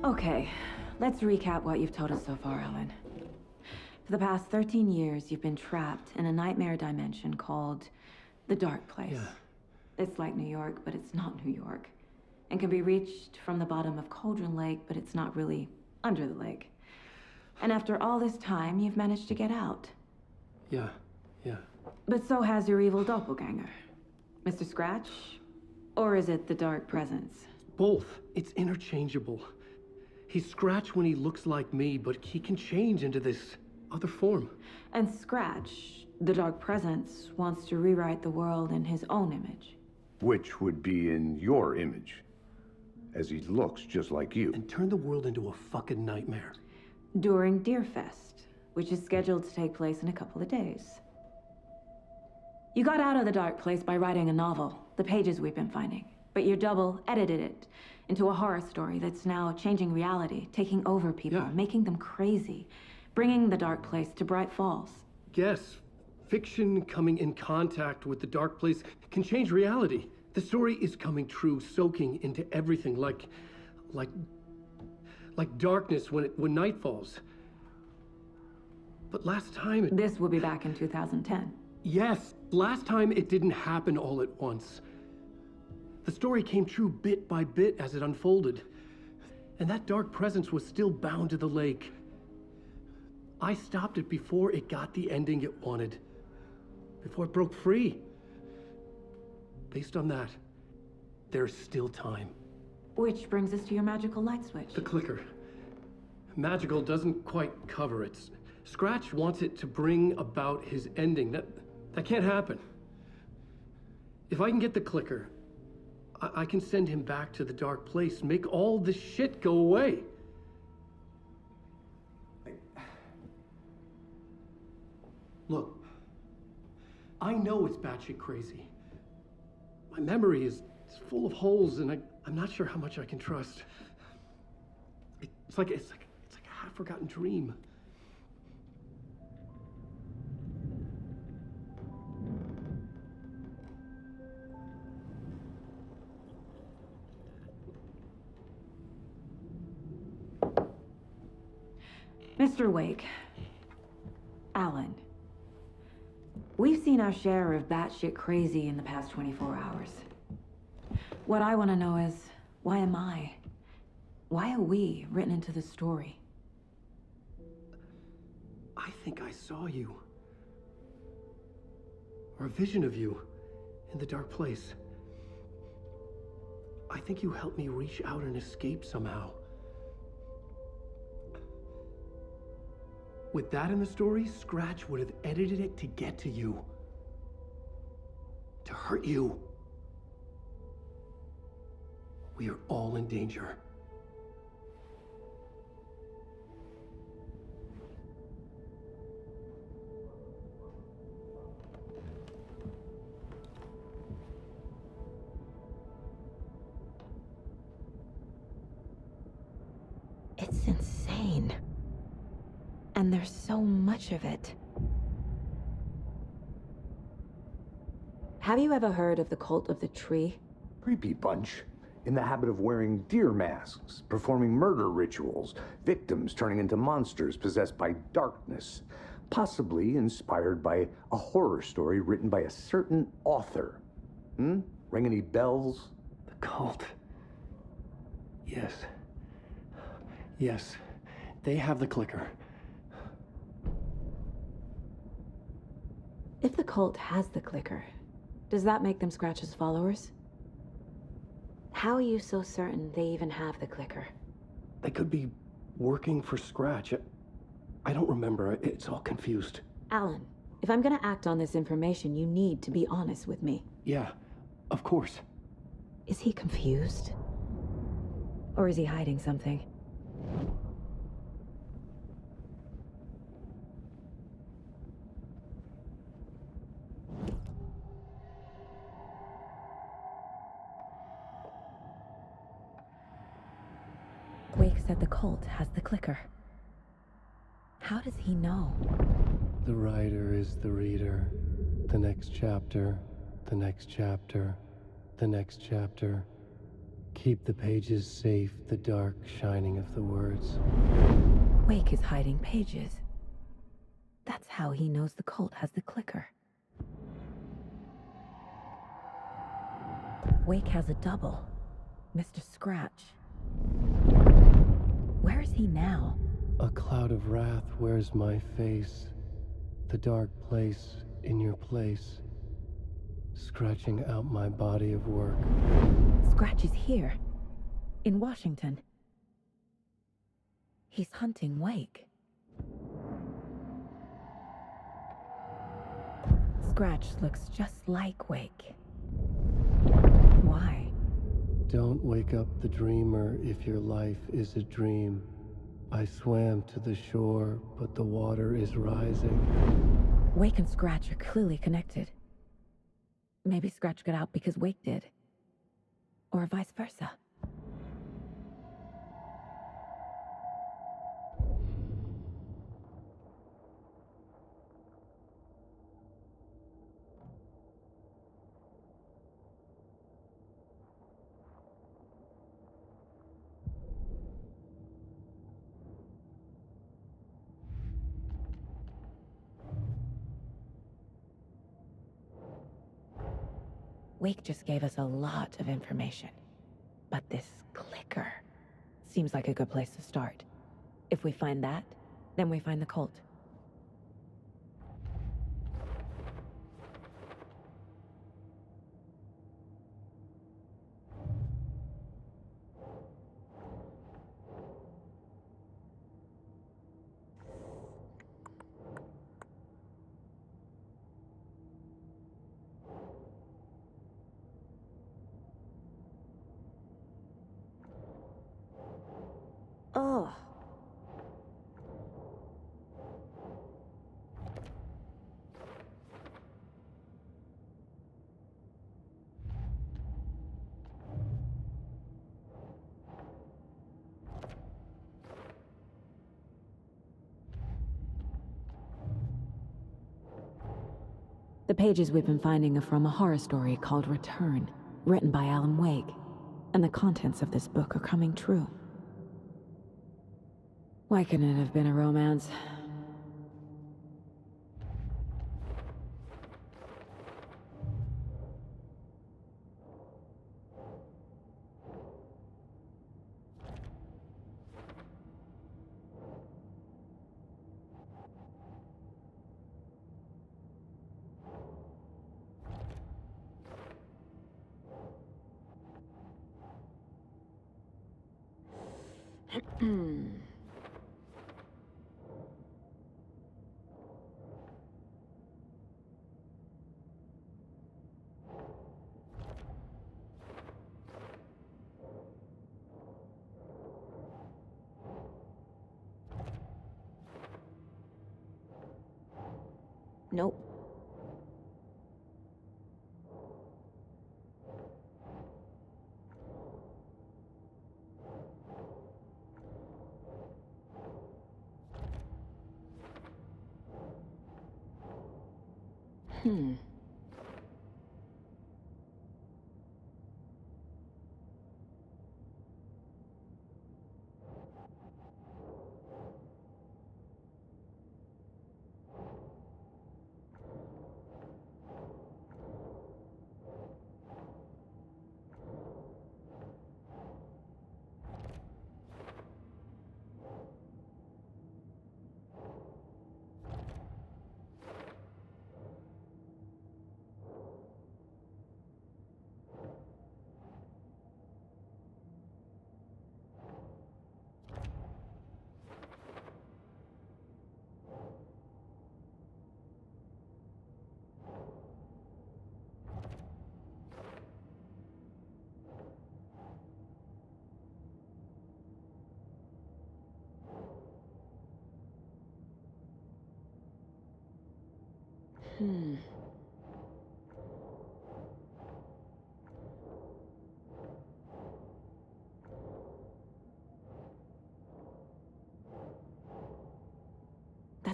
Okay, let's recap what you've told us so far, Ellen. For the past 13 years, you've been trapped in a nightmare dimension called the Dark Place. Yeah. It's like New York, but it's not New York. And can be reached from the bottom of Cauldron Lake, but it's not really under the lake. And after all this time, you've managed to get out. Yeah. But so has your evil doppelganger. Mr. Scratch? Or is it the Dark Presence? Both. It's interchangeable. He's Scratch when he looks like me, but he can change into this other form. And Scratch, the Dark Presence, wants to rewrite the world in his own image. Which would be in your image, as he looks just like you. And turn the world into a fucking nightmare. During Deerfest, which is scheduled to take place in a couple of days. You got out of the dark place by writing a novel, the pages we've been finding. But your double edited it into a horror story that's now changing reality, taking over people, making them crazy, bringing the dark place to Bright Falls. Yes, fiction coming in contact with the dark place can change reality. The story is coming true, soaking into everything like darkness when night falls. But last time This will be back in 2010. Yes, last time it didn't happen all at once. The story came true bit by bit as it unfolded. And that dark presence was still bound to the lake. I stopped it before it got the ending it wanted. Before it broke free. Based on that, there's still time. Which brings us to your magical light switch. The clicker. Magical doesn't quite cover it. Scratch wants it to bring about his ending. That can't happen. If I can get the clicker, I can send him back to the dark place, make all this shit go away. Look, I know it's batshit crazy. My memory is full of holes, and I'm not sure how much I can trust. It's like a half-forgotten dream. Mr. Wake, Alan, we've seen our share of batshit crazy in the past 24 hours. What I want to know is, why am I? Why are we written into the story? I think I saw you. Or a vision of you in the dark place. I think you helped me reach out and escape somehow. With that in the story, Scratch would have edited it to get to you. To hurt you. We are all in danger. It's insane. And there's so much of it. Have you ever heard of the cult of the tree? Creepy bunch. In the habit of wearing deer masks, performing murder rituals, victims turning into monsters possessed by darkness, possibly inspired by a horror story written by a certain author. Ring any bells? The cult. Yes. Yes. They have the clicker. If the cult has the clicker, does that make them Scratch's followers? How are you so certain they even have the clicker? They could be working for Scratch. I don't remember. It's all confused. Alan, if I'm gonna act on this information, you need to be honest with me. Yeah, of course. Is he confused? Or is he hiding something? Wake said the cult has the clicker. How does he know? The writer is the reader. The next chapter, the next chapter, the next chapter. Keep the pages safe, the dark shining of the words. Wake is hiding pages. That's how he knows the cult has the clicker. Wake has a double. Mr. Scratch. Where is he now? A cloud of wrath wears my face. The dark place in your place. Scratching out my body of work. Scratch is here. In Washington. He's hunting Wake. Scratch looks just like Wake. Why? Don't wake up the dreamer if your life is a dream. I swam to the shore, but the water is rising. Wake and Scratch are clearly connected. Maybe Scratch got out because Wake did. Or vice versa. Wake just gave us a lot of information. But this clicker seems like a good place to start. If we find that, then we find the cult. Oh. The pages we've been finding are from a horror story called Return, written by Alan Wake, and the contents of this book are coming true. Why couldn't it have been a romance? Nope.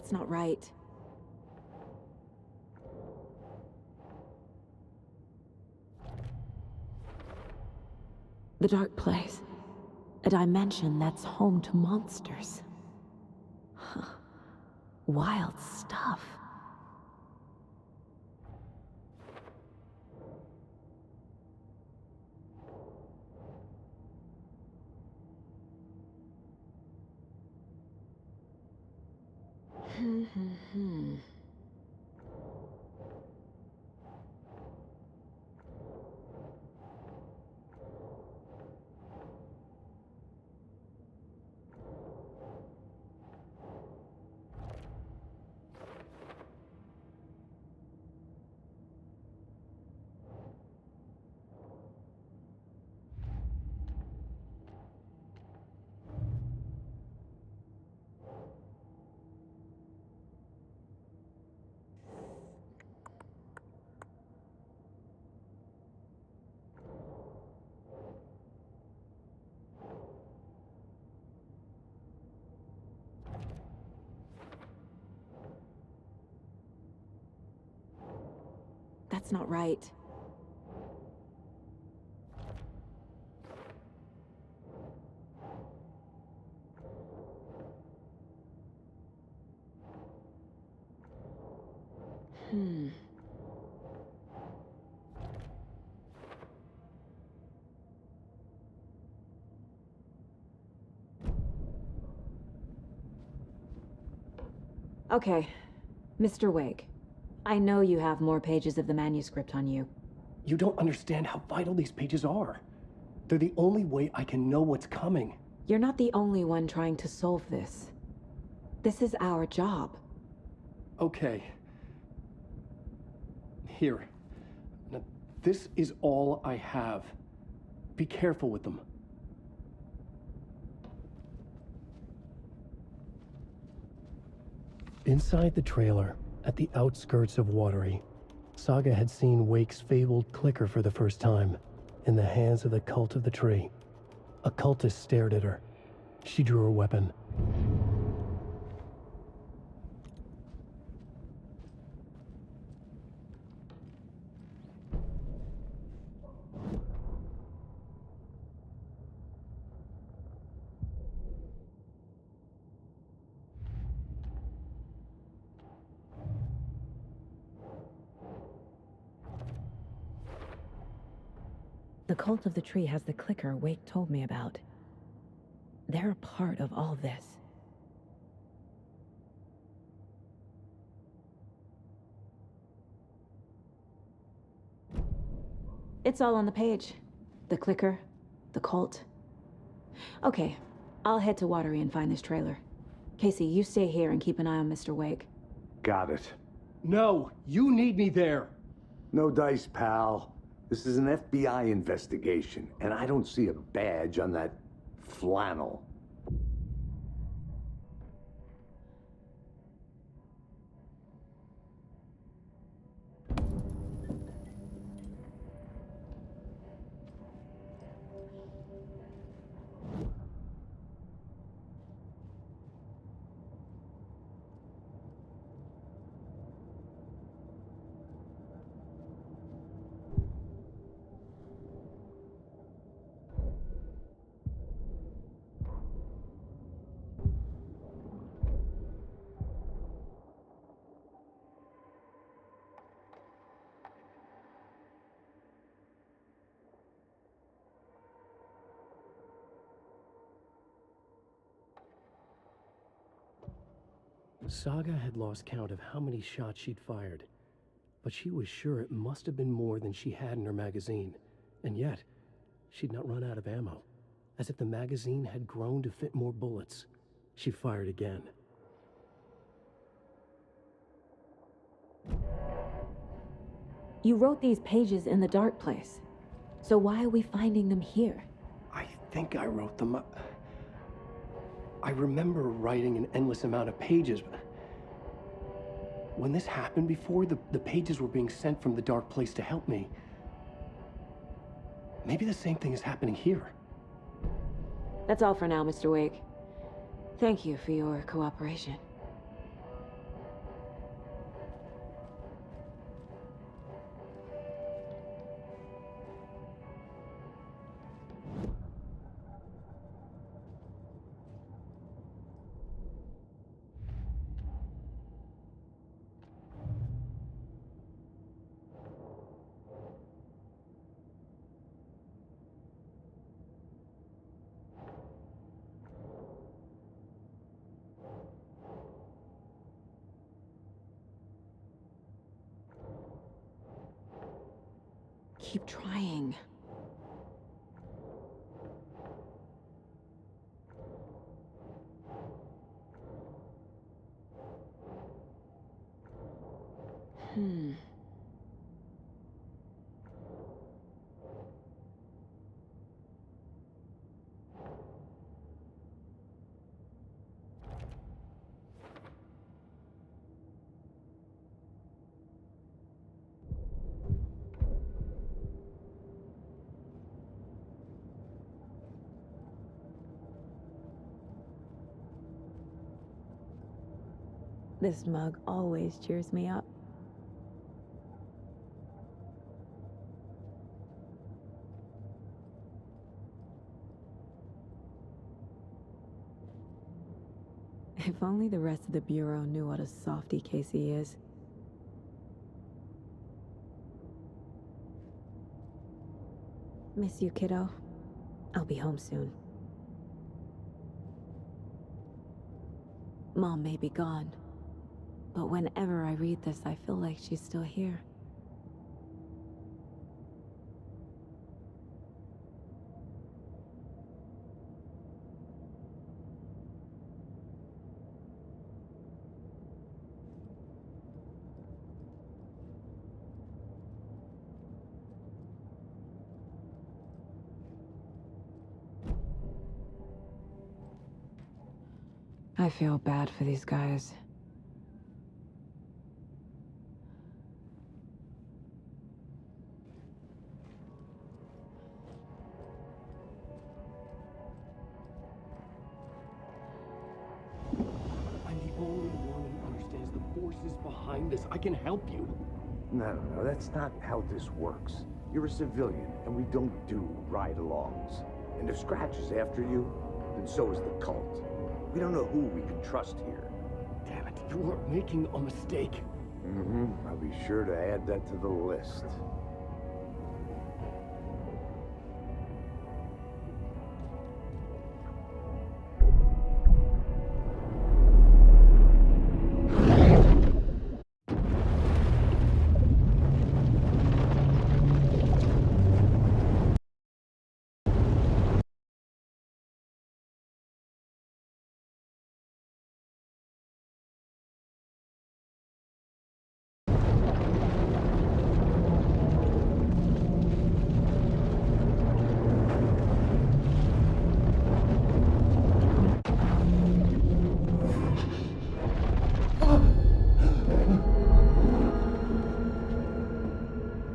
That's not right. The dark place. A dimension that's home to monsters. Huh. Wild stuff. That's not right. Okay, Mr. Wake. I know you have more pages of the manuscript on you. You don't understand how vital these pages are. They're the only way I can know what's coming. You're not the only one trying to solve this. This is our job. Okay. Here. Now, this is all I have. Be careful with them. Inside the trailer, at the outskirts of Watery, Saga had seen Wake's fabled clicker for the first time, in the hands of the cult of the tree. A cultist stared at her. She drew her weapon. The cult of the tree has the clicker Wake told me about. They're a part of all this. It's all on the page. The clicker, the cult. Okay, I'll head to Watery and find this trailer. Casey, you stay here and keep an eye on Mr. Wake. Got it. No, you need me there. No dice, pal. This is an FBI investigation, and I don't see a badge on that flannel. Saga had lost count of how many shots she'd fired, but she was sure it must have been more than she had in her magazine. And yet, she'd not run out of ammo. As if the magazine had grown to fit more bullets. She fired again. You wrote these pages in the dark place. So why are we finding them here? I think I wrote them up. I remember writing an endless amount of pages. When this happened before, the pages were being sent from the dark place to help me. Maybe the same thing is happening here. That's all for now, Mr. Wake. Thank you for your cooperation. Keep trying. This mug always cheers me up. If only the rest of the Bureau knew what a softy Casey is. Miss you, kiddo. I'll be home soon. Mom may be gone, but whenever I read this, I feel like she's still here. I feel bad for these guys. I'm the only one who understands the forces behind this. I can help you. No, that's not how this works. You're a civilian, and we don't do ride-alongs. And if Scratch is after you, then so is the cult. We don't know who we can trust here. Damn it, you are making a mistake. I'll be sure to add that to the list.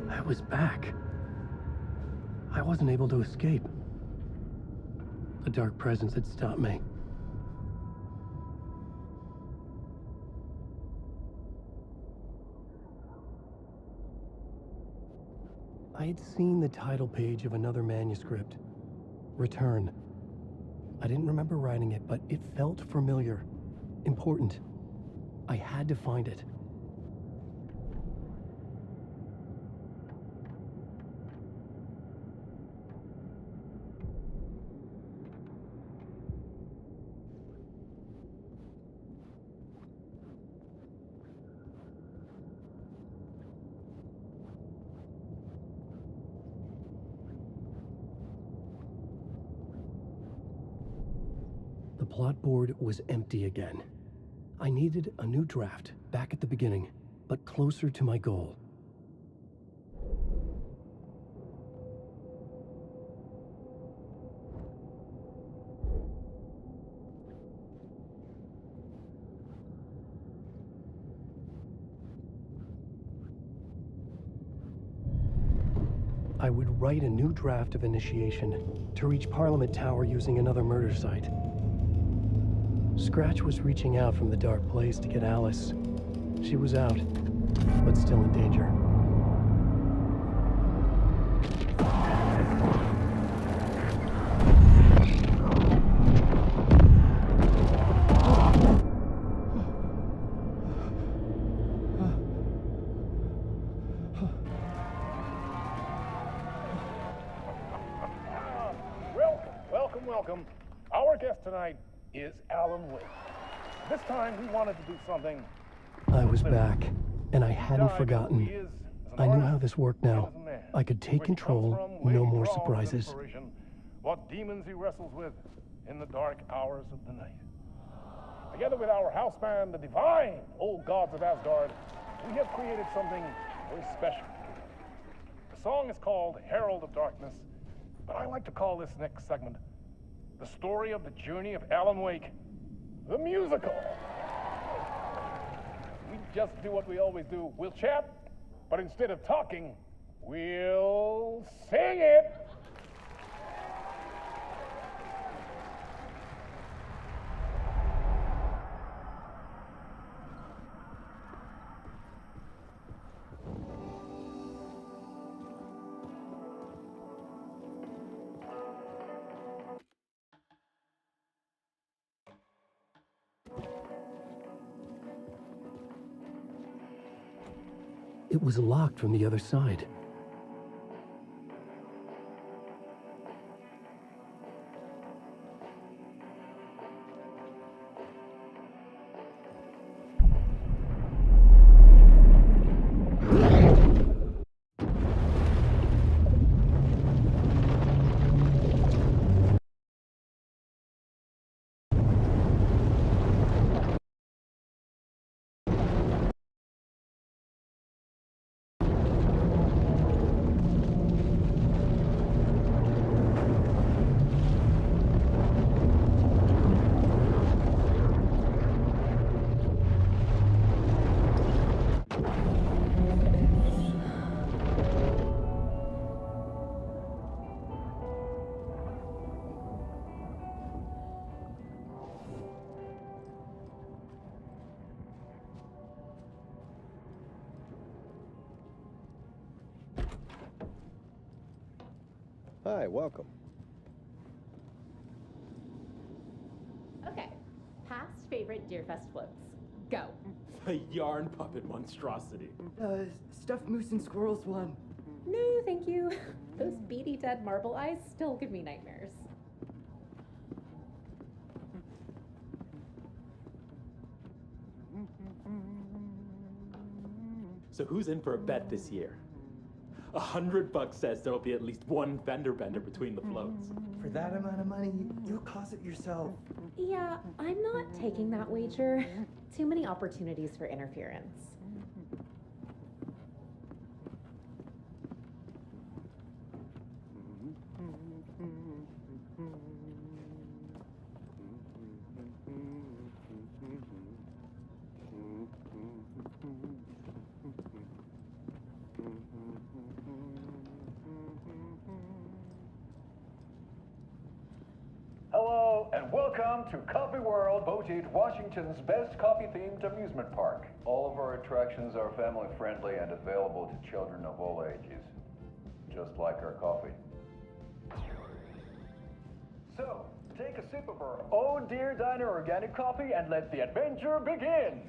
I was back. I wasn't able to escape. A dark presence had stopped me. I had seen the title page of another manuscript, Return. I didn't remember writing it, but it felt familiar, important. I had to find it. The plot board was empty again. I needed a new draft, back at the beginning, but closer to my goal. I would write a new draft of initiation to reach Parliament Tower using another murder site. Scratch was reaching out from the dark place to get Alice. She was out, but still in danger. Welcome. Our guest tonight is Alan Wake. This time we wanted to do something. I was back, and I hadn't forgotten. I knew how this worked now. I could take control, no more surprises. What demons he wrestles with in the dark hours of the night. Together with our house band, the divine old gods of Asgard, we have created something very special. The song is called Herald of Darkness, but I like to call this next segment the story of the journey of Alan Wake, the musical. We just do what we always do. We'll chat, but instead of talking, we'll sing it. It was locked from the other side. Hi, welcome. Okay, past favorite Deerfest floats. Go. The yarn puppet monstrosity. Stuffed moose and squirrels one. No, thank you. Those beady dead marble eyes still give me nightmares. So who's in for a bet this year? $100 says there'll be at least one fender bender between the floats. For that amount of money, you'll cause it yourself. Yeah, I'm not taking that wager. Too many opportunities for interference. Hello, and welcome to Coffee World, voted Washington's best coffee-themed amusement park. All of our attractions are family-friendly and available to children of all ages, just like our coffee. So, take a sip of our own Deer Diner organic coffee and let the adventure begin!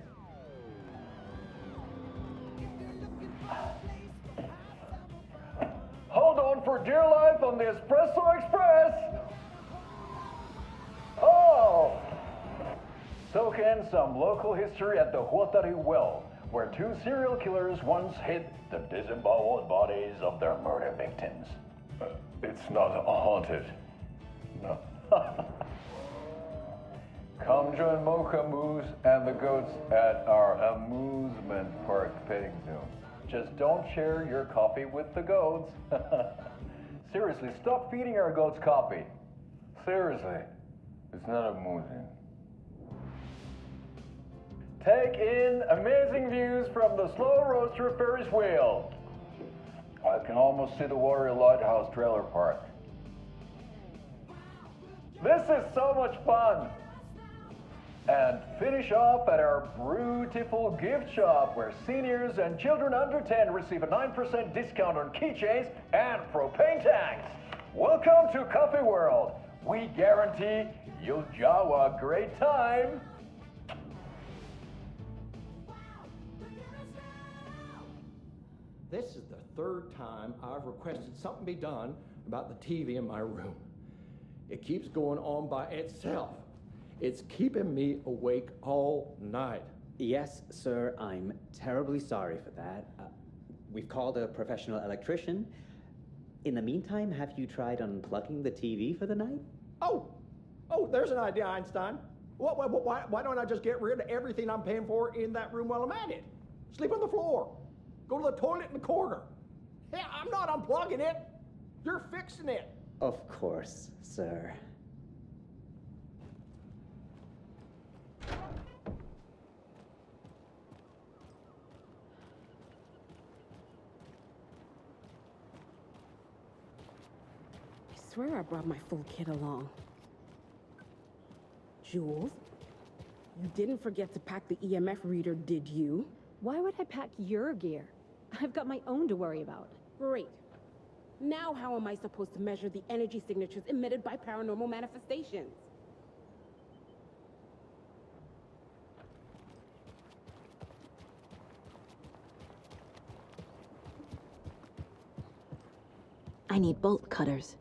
Hold on for dear life on the Espresso Express! Oh! Soak in some local history at the Huatari Well, where two serial killers once hid the disemboweled bodies of their murder victims. It's not haunted. No. Come join Mocha Moose and the goats at our amusement park petting zoo. Just don't share your coffee with the goats. Seriously, stop feeding our goats coffee. Seriously. It's not amusing. Take in amazing views from the slow roaster Ferris wheel. I can almost see the watery lighthouse trailer park. This is so much fun. And finish off at our beautiful gift shop where seniors and children under 10 receive a 9% discount on keychains and propane tanks. Welcome to Coffee World. We guarantee you'll jaw a great time. This is the third time I've requested something be done about the TV in my room. It keeps going on by itself. It's keeping me awake all night. Yes, sir, I'm terribly sorry for that. We've called a professional electrician. In the meantime, have you tried unplugging the TV for the night? Oh, there's an idea, Einstein. Why don't I just get rid of everything I'm paying for in that room while I'm at it? Sleep on the floor. Go to the toilet in the corner. Hey, I'm not unplugging it. You're fixing it. Of course, sir. I swear I brought my full kit along. Jules, you didn't forget to pack the EMF reader, did you? Why would I pack your gear? I've got my own to worry about. Great. Now how am I supposed to measure the energy signatures emitted by paranormal manifestations? I need bolt cutters.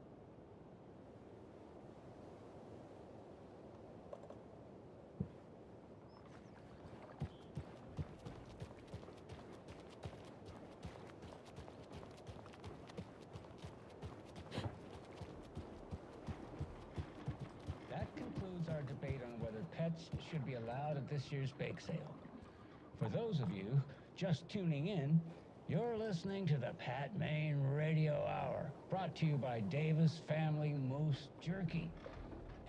Our debate on whether pets should be allowed at this year's bake sale. For those of you just tuning in, you're listening to the Pat Maine Radio Hour, brought to you by Davis Family Moose Jerky.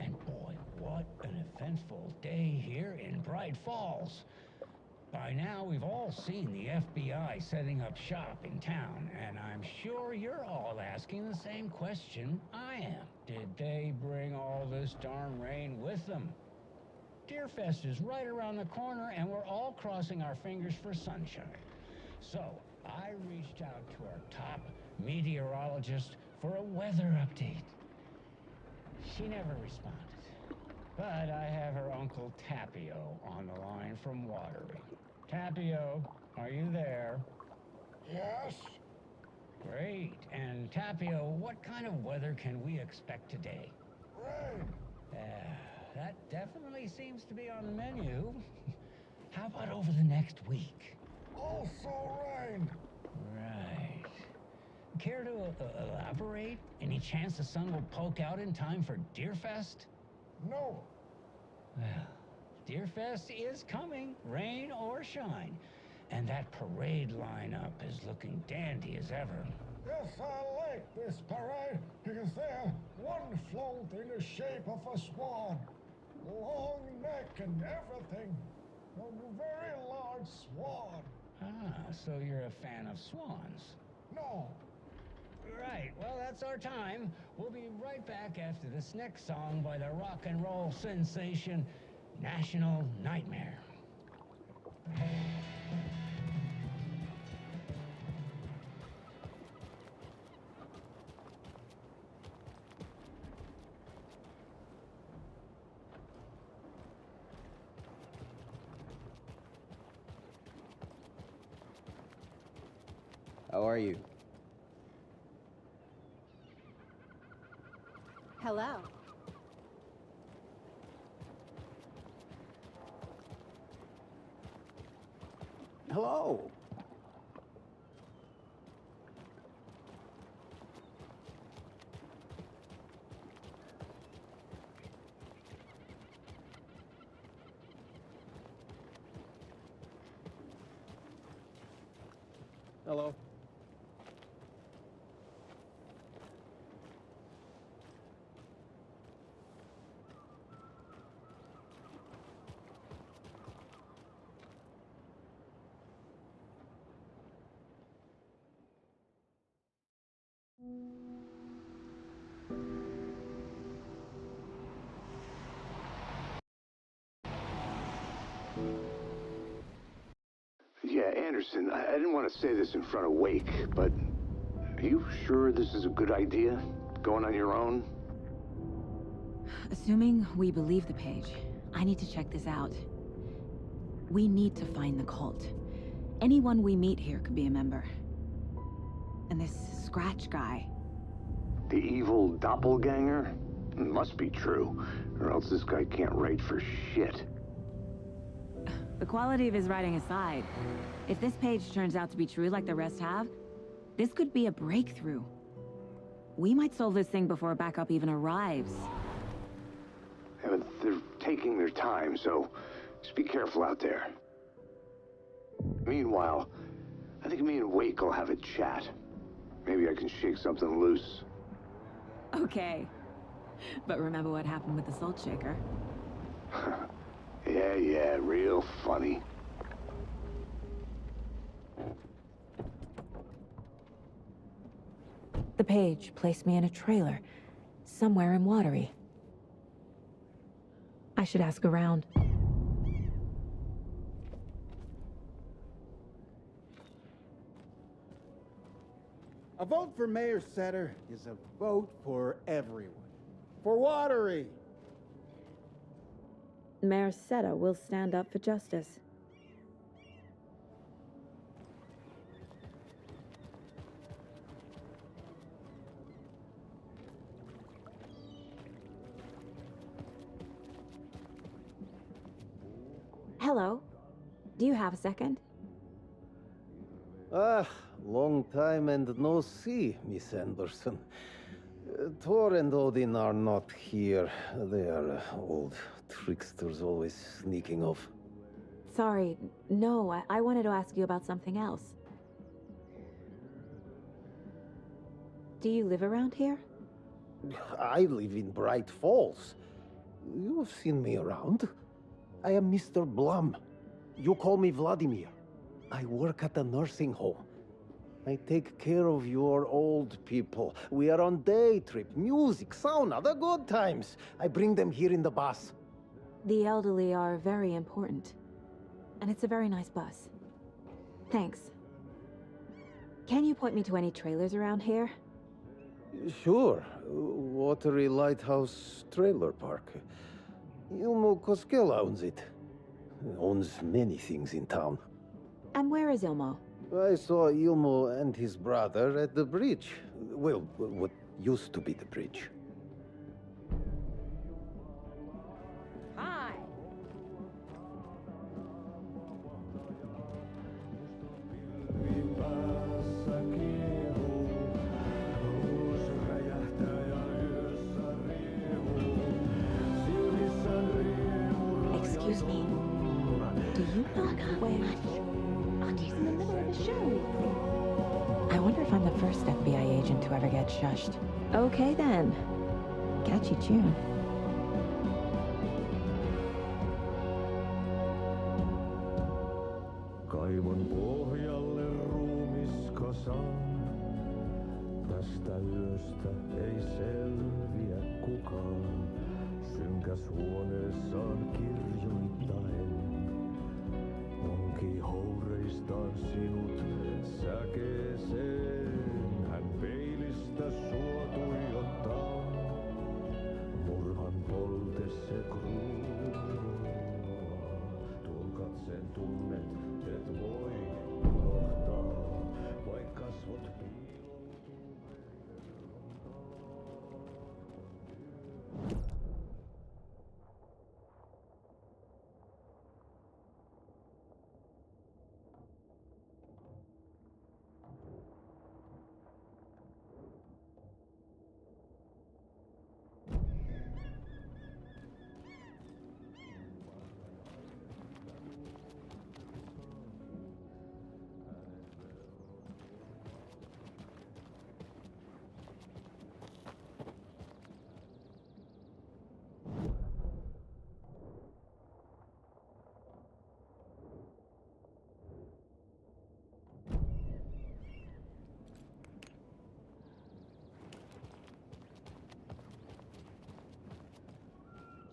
And boy, what an eventful day here in Bright Falls. By now, we've all seen the FBI setting up shop in town, and I'm sure you're all asking the same question I am. Did they bring all this darn rain with them? Deerfest is right around the corner, and we're all crossing our fingers for sunshine. So, I reached out to our top meteorologist for a weather update. She never responded. But I have her Uncle Tapio on the line from Watery. Tapio, are you there? Yes? Great. And Tapio, what kind of weather can we expect today? Rain. That definitely seems to be on the menu. How about over the next week? Also rain. Right. Care to elaborate? Any chance the sun will poke out in time for Deerfest? No. Well, Deerfest is coming, rain or shine. And that parade lineup is looking dandy as ever. Yes, I like this parade because they're one float in the shape of a swan. Long neck and everything. A very large swan. Ah, so you're a fan of swans? No. Right, well, that's our time. We'll be right back after this next song by the rock and roll sensation, National Nightmare. How are you? Hello. Hello. Hello. Yeah, Anderson, I didn't want to say this in front of Wake, but are you sure this is a good idea? Going on your own? Assuming we believe the page, I need to check this out. We need to find the cult. Anyone we meet here could be a member. And this Scratch guy. The evil doppelganger? It must be true, or else this guy can't write for shit. The quality of his writing aside, if this page turns out to be true like the rest have, this could be a breakthrough. We might solve this thing before backup even arrives. Yeah, but they're taking their time, so just be careful out there. Meanwhile, I think me and Wake will have a chat. Maybe I can shake something loose. Okay. But remember what happened with the salt shaker? Yeah, real funny. The page placed me in a trailer, somewhere in Watery. I should ask around. A vote for Mayor Setter is a vote for everyone. For Watery! Mayor Setter will stand up for justice. Hello. Do you have a second? Ah, long time and no see, Miss Anderson. Thor and Odin are not here. They are old tricksters always sneaking off. Sorry, no, I wanted to ask you about something else. Do you live around here? I live in Bright Falls. You've seen me around. I am Mr. Blum. You call me Vladimir. I work at a nursing home. I take care of your old people. We are on day trip, music, sauna, the good times. I bring them here in the bus. The elderly are very important. And it's a very nice bus. Thanks. Can you point me to any trailers around here? Sure. Watery Lighthouse Trailer Park. Ilmo owns it. Owns many things in town. And where is Ilmo? I saw Ilmo and his brother at the bridge. Well, what used to be the bridge. Hi. Excuse me. Do you know where? He's in the middle of a show. I wonder if I'm the first FBI agent to ever get shushed. Okay then. Catchy tune. Kaivon pohjalle ruumiskasan. Tästä yöstä ei selviä kukaan. Synkäs huoneessaan kirjoittaen. Onki houreistaan sinut säkeeseen. Hän peilistä sua tuijottaa. Murhan polte se kruunaa. Tuon katseen tunnet, et voi unohtaa. Vaik kasvot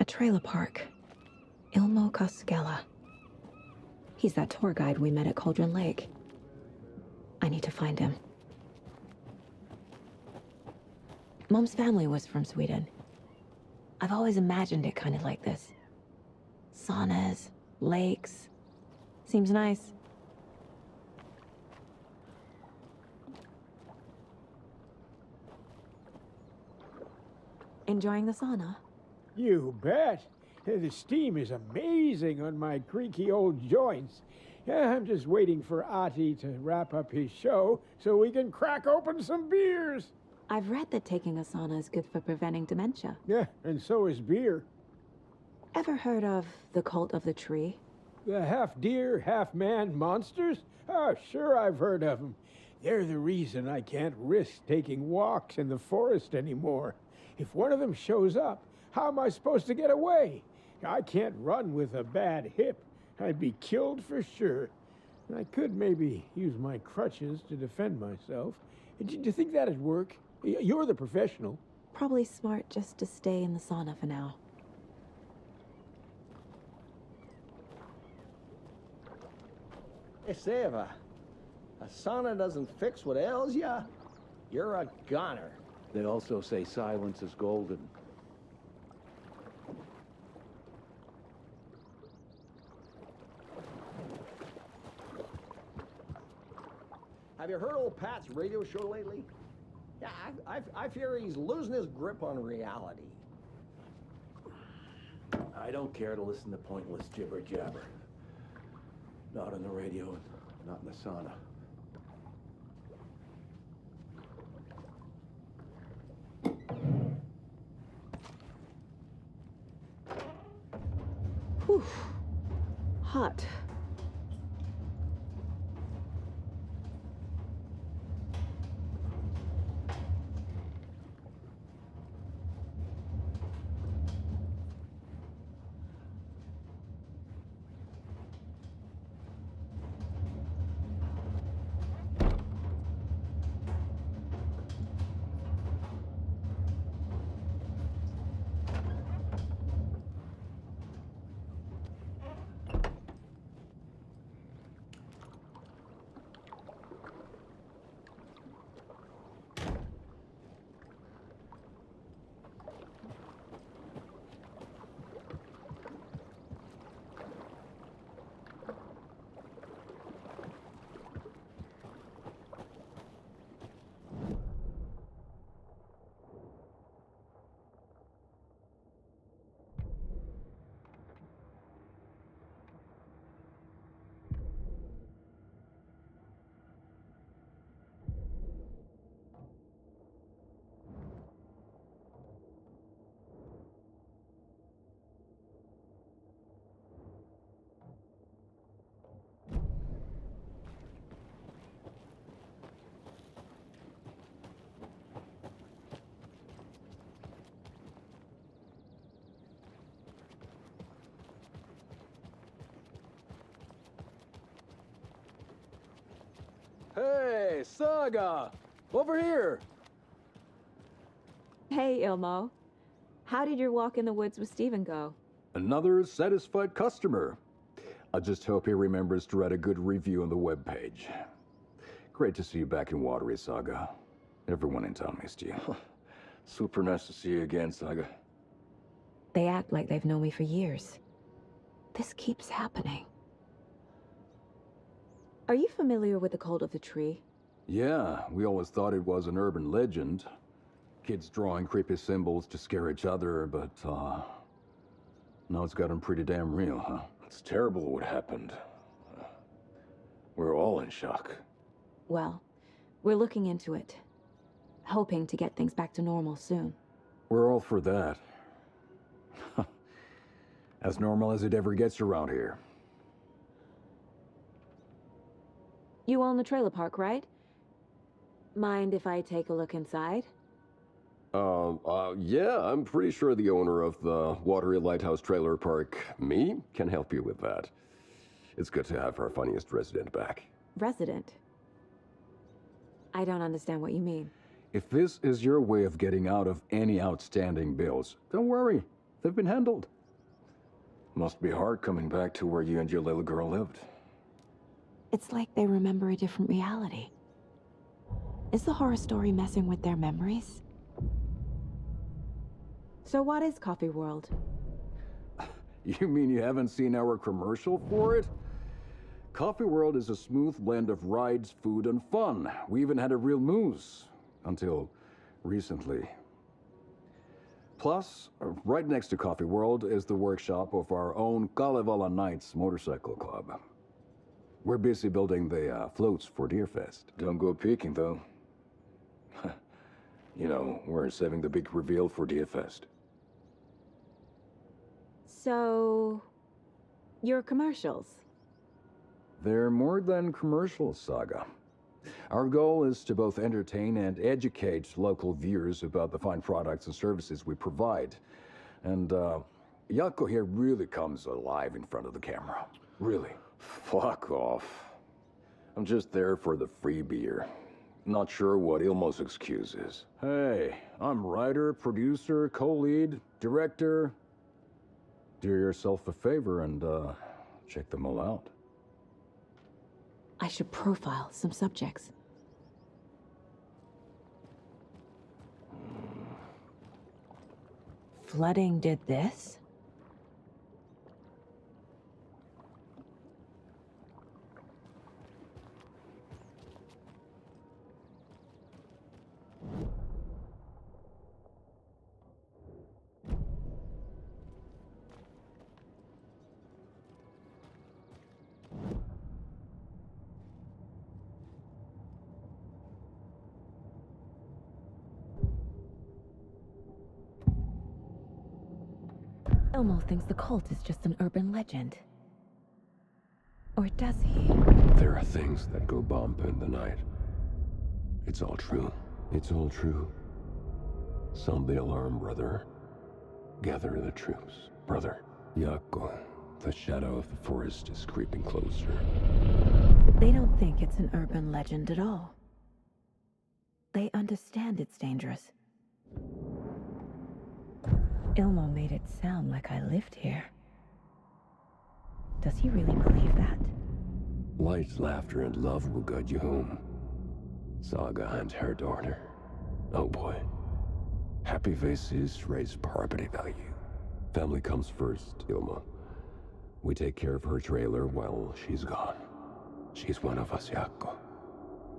trailer park. Ilmo. He's that tour guide we met at Cauldron Lake. I need to find him. Mom's family was from Sweden. I've always imagined it kind of like this. Saunas, lakes. Seems nice. Enjoying the sauna? You bet. The steam is amazing on my creaky old joints. I'm just waiting for Ati to wrap up his show so we can crack open some beers. I've read that taking a sauna is good for preventing dementia. Yeah, and so is beer. Ever heard of the cult of the tree? The half-deer, half-man monsters? Oh, sure I've heard of them. They're the reason I can't risk taking walks in the forest anymore. If one of them shows up, how am I supposed to get away? I can't run with a bad hip. I'd be killed for sure. I could maybe use my crutches to defend myself. Do you think that'd work? You're the professional. Probably smart just to stay in the sauna for now. They say if a sauna doesn't fix what ails ya, you're a goner. They also say silence is golden. Have you heard old Pat's radio show lately? Yeah, I fear he's losing his grip on reality. I don't care to listen to pointless jibber jabber. Not on the radio, and not in the sauna. Whew. Hot. Hey, Saga! Over here! Hey, Ilmo. How did your walk in the woods with Steven go? Another satisfied customer. I just hope he remembers to write a good review on the webpage. Great to see you back in Watery, Saga. Everyone in town missed you. Super nice to see you again, Saga. They act like they've known me for years. This keeps happening. Are you familiar with the cult of the tree? Yeah, we always thought it was an urban legend. Kids drawing creepy symbols to scare each other, but, now it's gotten pretty damn real, huh? It's terrible what happened. We're all in shock. Well, we're looking into it. Hoping to get things back to normal soon. We're all for that. As normal as it ever gets around here. You own the trailer park, right? Mind if I take a look inside? Yeah, I'm pretty sure the owner of the Watery Lighthouse Trailer Park, me, can help you with that. It's good to have our funniest resident back. Resident? I don't understand what you mean. If this is your way of getting out of any outstanding bills, don't worry. They've been handled. Must be hard coming back to where you and your little girl lived. It's like they remember a different reality. Is the horror story messing with their memories? So what is Coffee World? You mean you haven't seen our commercial for it? Coffee World is a smooth blend of rides, food, and fun. We even had a real moose. Until recently. Plus, right next to Coffee World is the workshop of our own Kalevala Knights Motorcycle Club. We're busy building the floats for Deerfest. Don't go peeking, though. You know, we're saving the big reveal for DFest. So, your commercials? They're more than commercials, Saga. Our goal is to both entertain and educate local viewers about the fine products and services we provide. And, Yako here really comes alive in front of the camera. Really. Fuck off. I'm just there for the free beer. Not sure what Ilmo's excuse is. Hey, I'm writer, producer, co-lead, director. Do yourself a favor and, check them all out. I should profile some subjects. Flooding did this? Ilmo thinks the cult is just an urban legend. Or does he? There are things that go bump in the night. It's all true. It's all true. Sound the alarm, brother. Gather the troops, brother. Yako, the shadow of the forest is creeping closer. They don't think it's an urban legend at all. They understand it's dangerous. Ilmo made it sound like I lived here. Does he really believe that? Light, laughter, and love will guide you home. Saga and her daughter. Oh boy. Happy faces raise property value. Family comes first, Ilmo. We take care of her trailer while she's gone. She's one of us, Yako.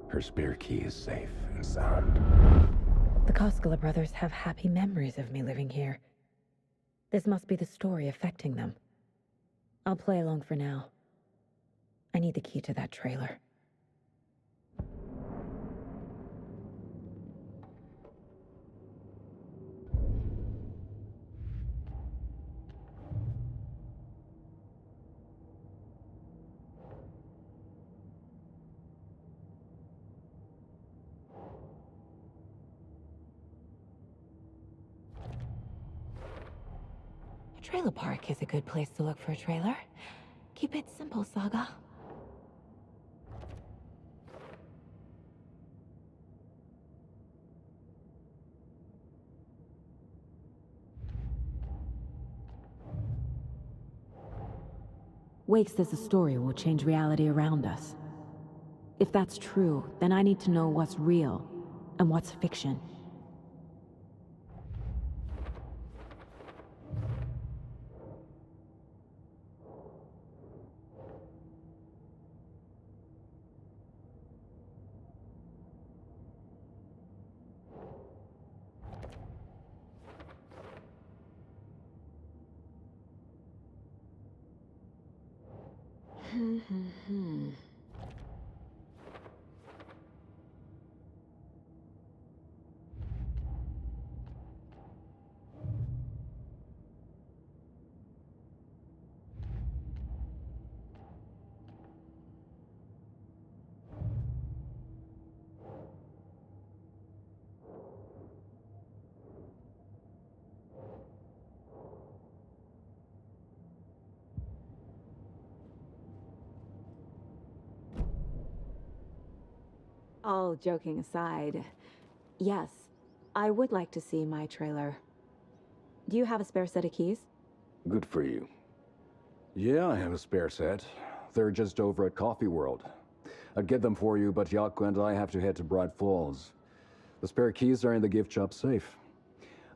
Her spare key is safe and sound. The Koskela brothers have happy memories of me living here. This must be the story affecting them. I'll play along for now. I need the key to that trailer. A trailer park is a good place to look for a trailer. Keep it simple, Saga. Wake says the story will change reality around us. If that's true, then I need to know what's real and what's fiction. All joking aside, yes, I would like to see my trailer. Do you have a spare set of keys? Good for you. Yeah, I have a spare set. They're just over at Coffee World. I'd get them for you, but Yako and I have to head to Bright Falls. The spare keys are in the gift shop safe.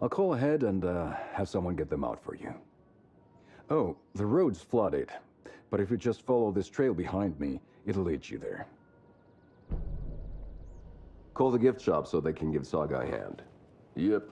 I'll call ahead and have someone get them out for you. Oh, the road's flooded, but if you just follow this trail behind me, it'll lead you there. Call the gift shop so they can give Saga a hand. Yep.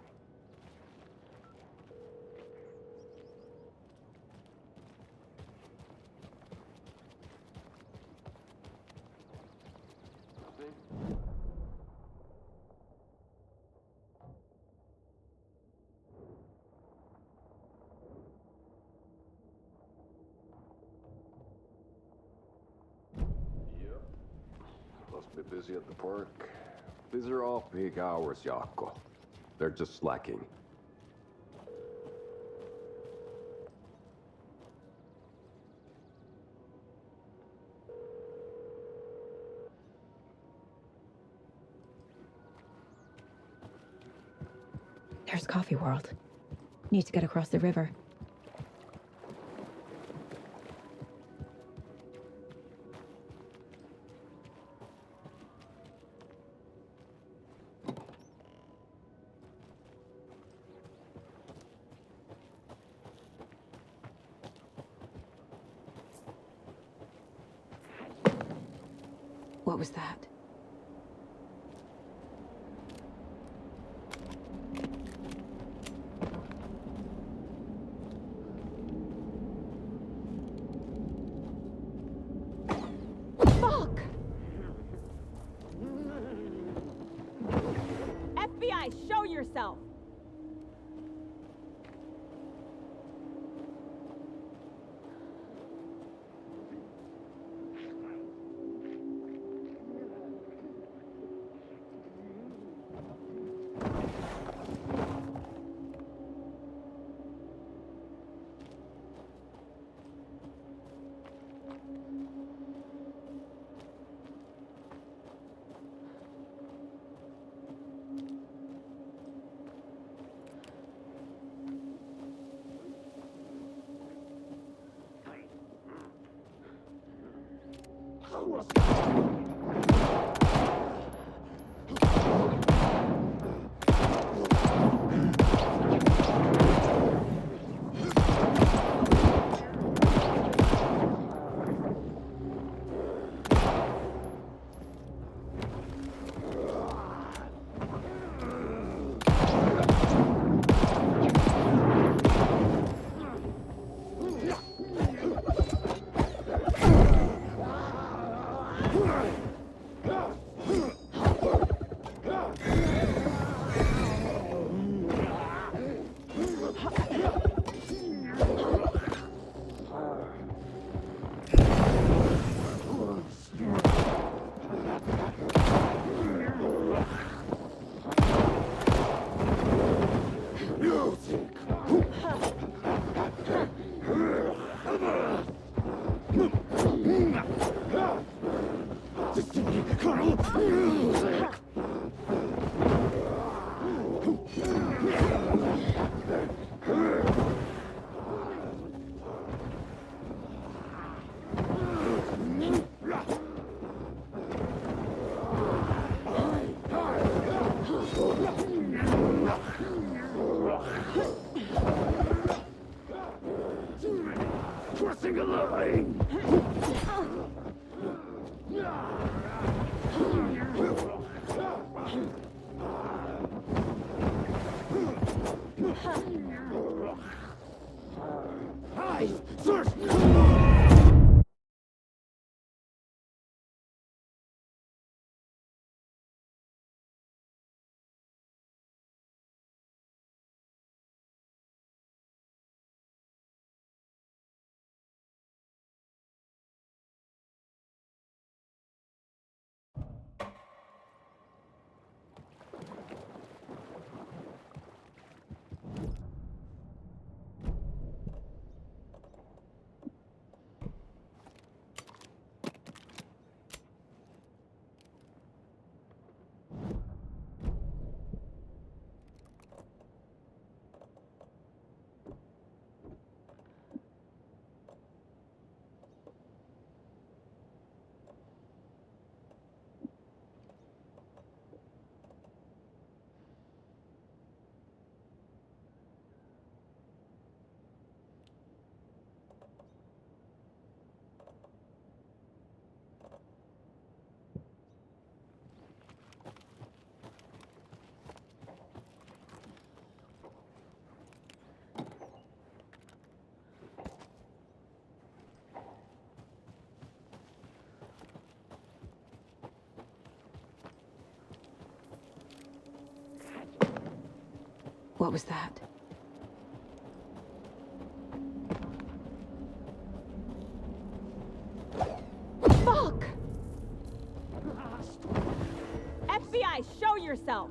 really busy at the park. These are off-peak hours, Jaakko. They're just slacking. There's Coffee World. Need to get across the river. What was that? Fuck! FBI, show yourself! Crossing a line! Eyes! Search! What was that? Fuck! yourself.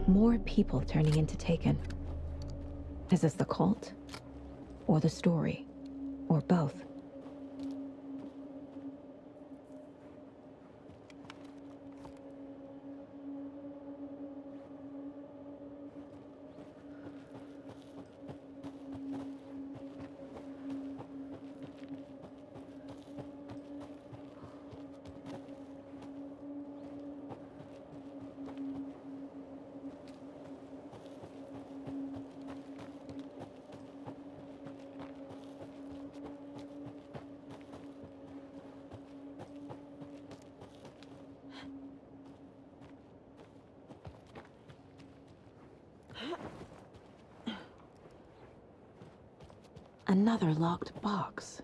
More people turning into Taken. Is this the cult? Or the story? Or both? Another locked box.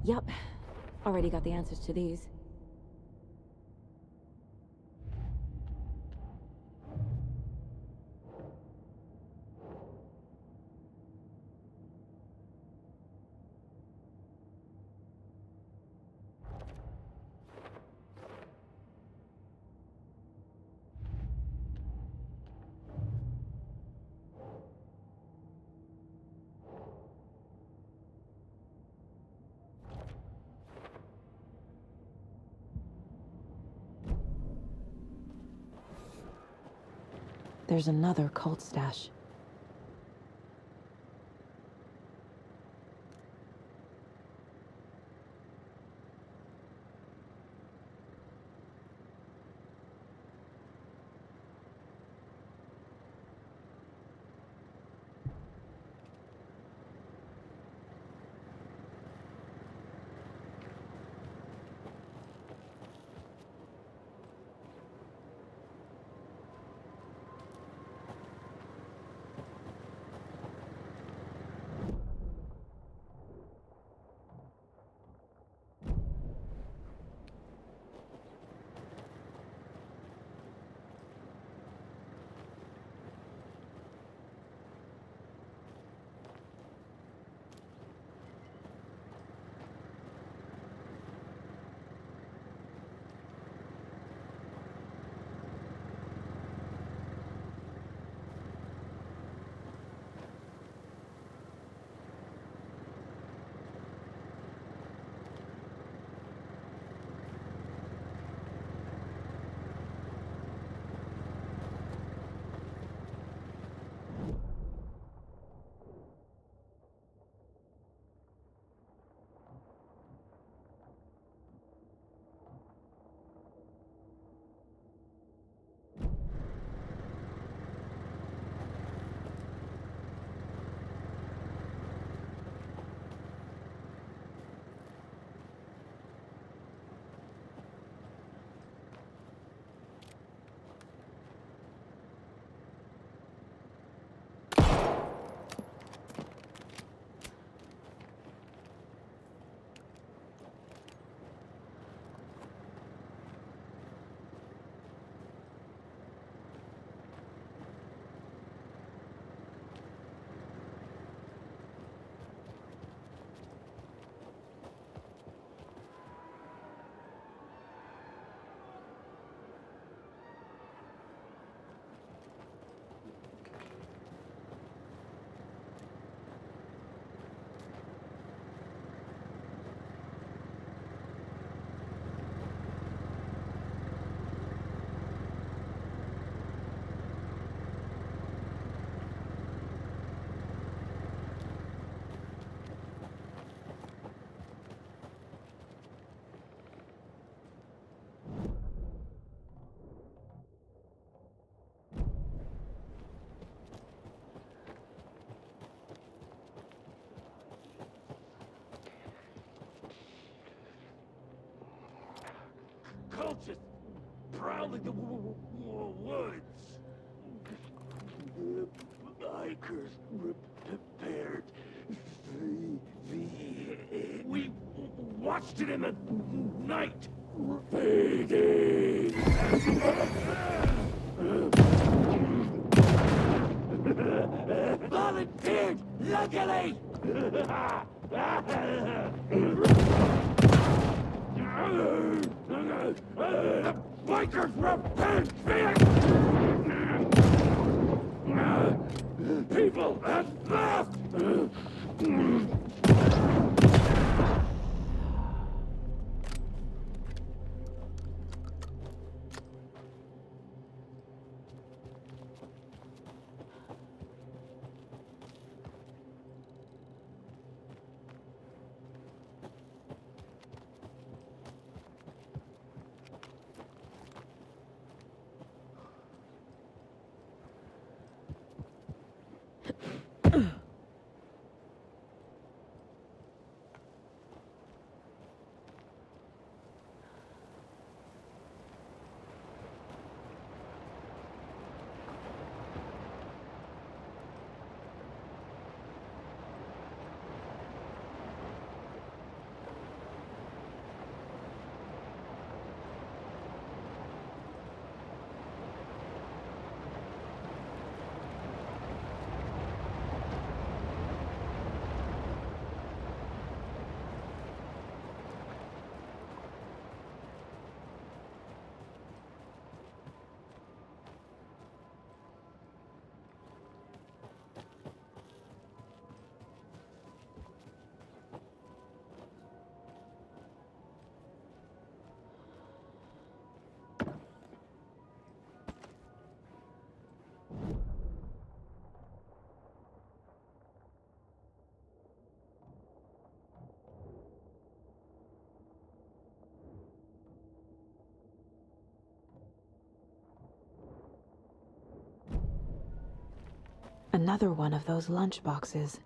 Yup. Already got the answers to these. There's another cult stash. just prowling the woods. The hikers prepared we watched it in the night. Fading. Volunteered, luckily. The bikers repent. People at last. Another one of those lunch boxes.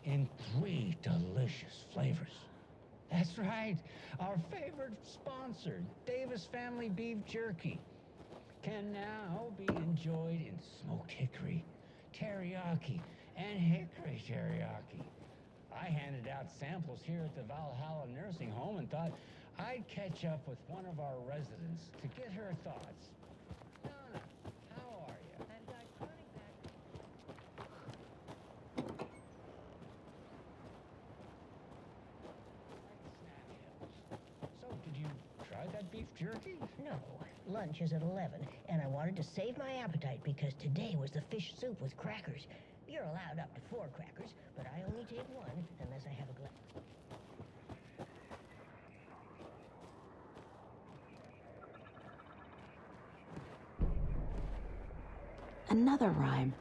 In 3 delicious flavors. That's right, our favorite sponsor, Davis Family Beef Jerky, can now be enjoyed in smoked hickory, teriyaki, and hickory teriyaki. I handed out samples here at the Valhalla Nursing Home and thought I'd catch up with one of our residents to get her thoughts. Donna, how are you? So, did you try that beef jerky? No. Lunch is at 11, and I wanted to save my appetite because today was the fish soup with crackers. You're allowed up to 4 crackers, but I only take 1 unless I have a glass. Another rhyme.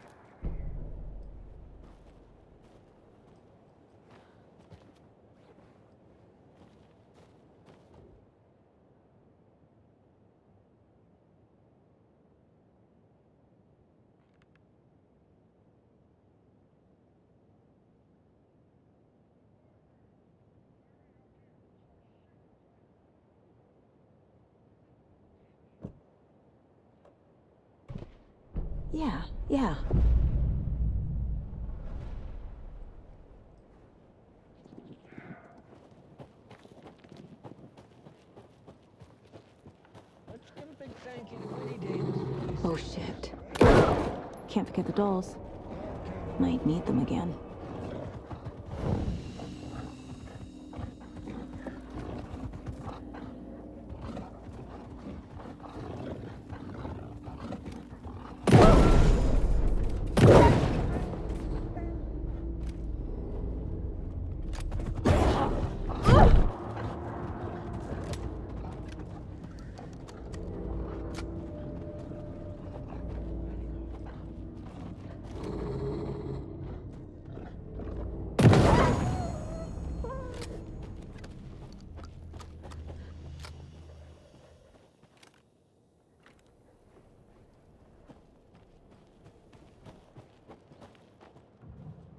Yeah. Let's give a big thank you to Winnie Davis for this. Oh shit. Can't forget the dolls. Might need them again.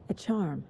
A charm.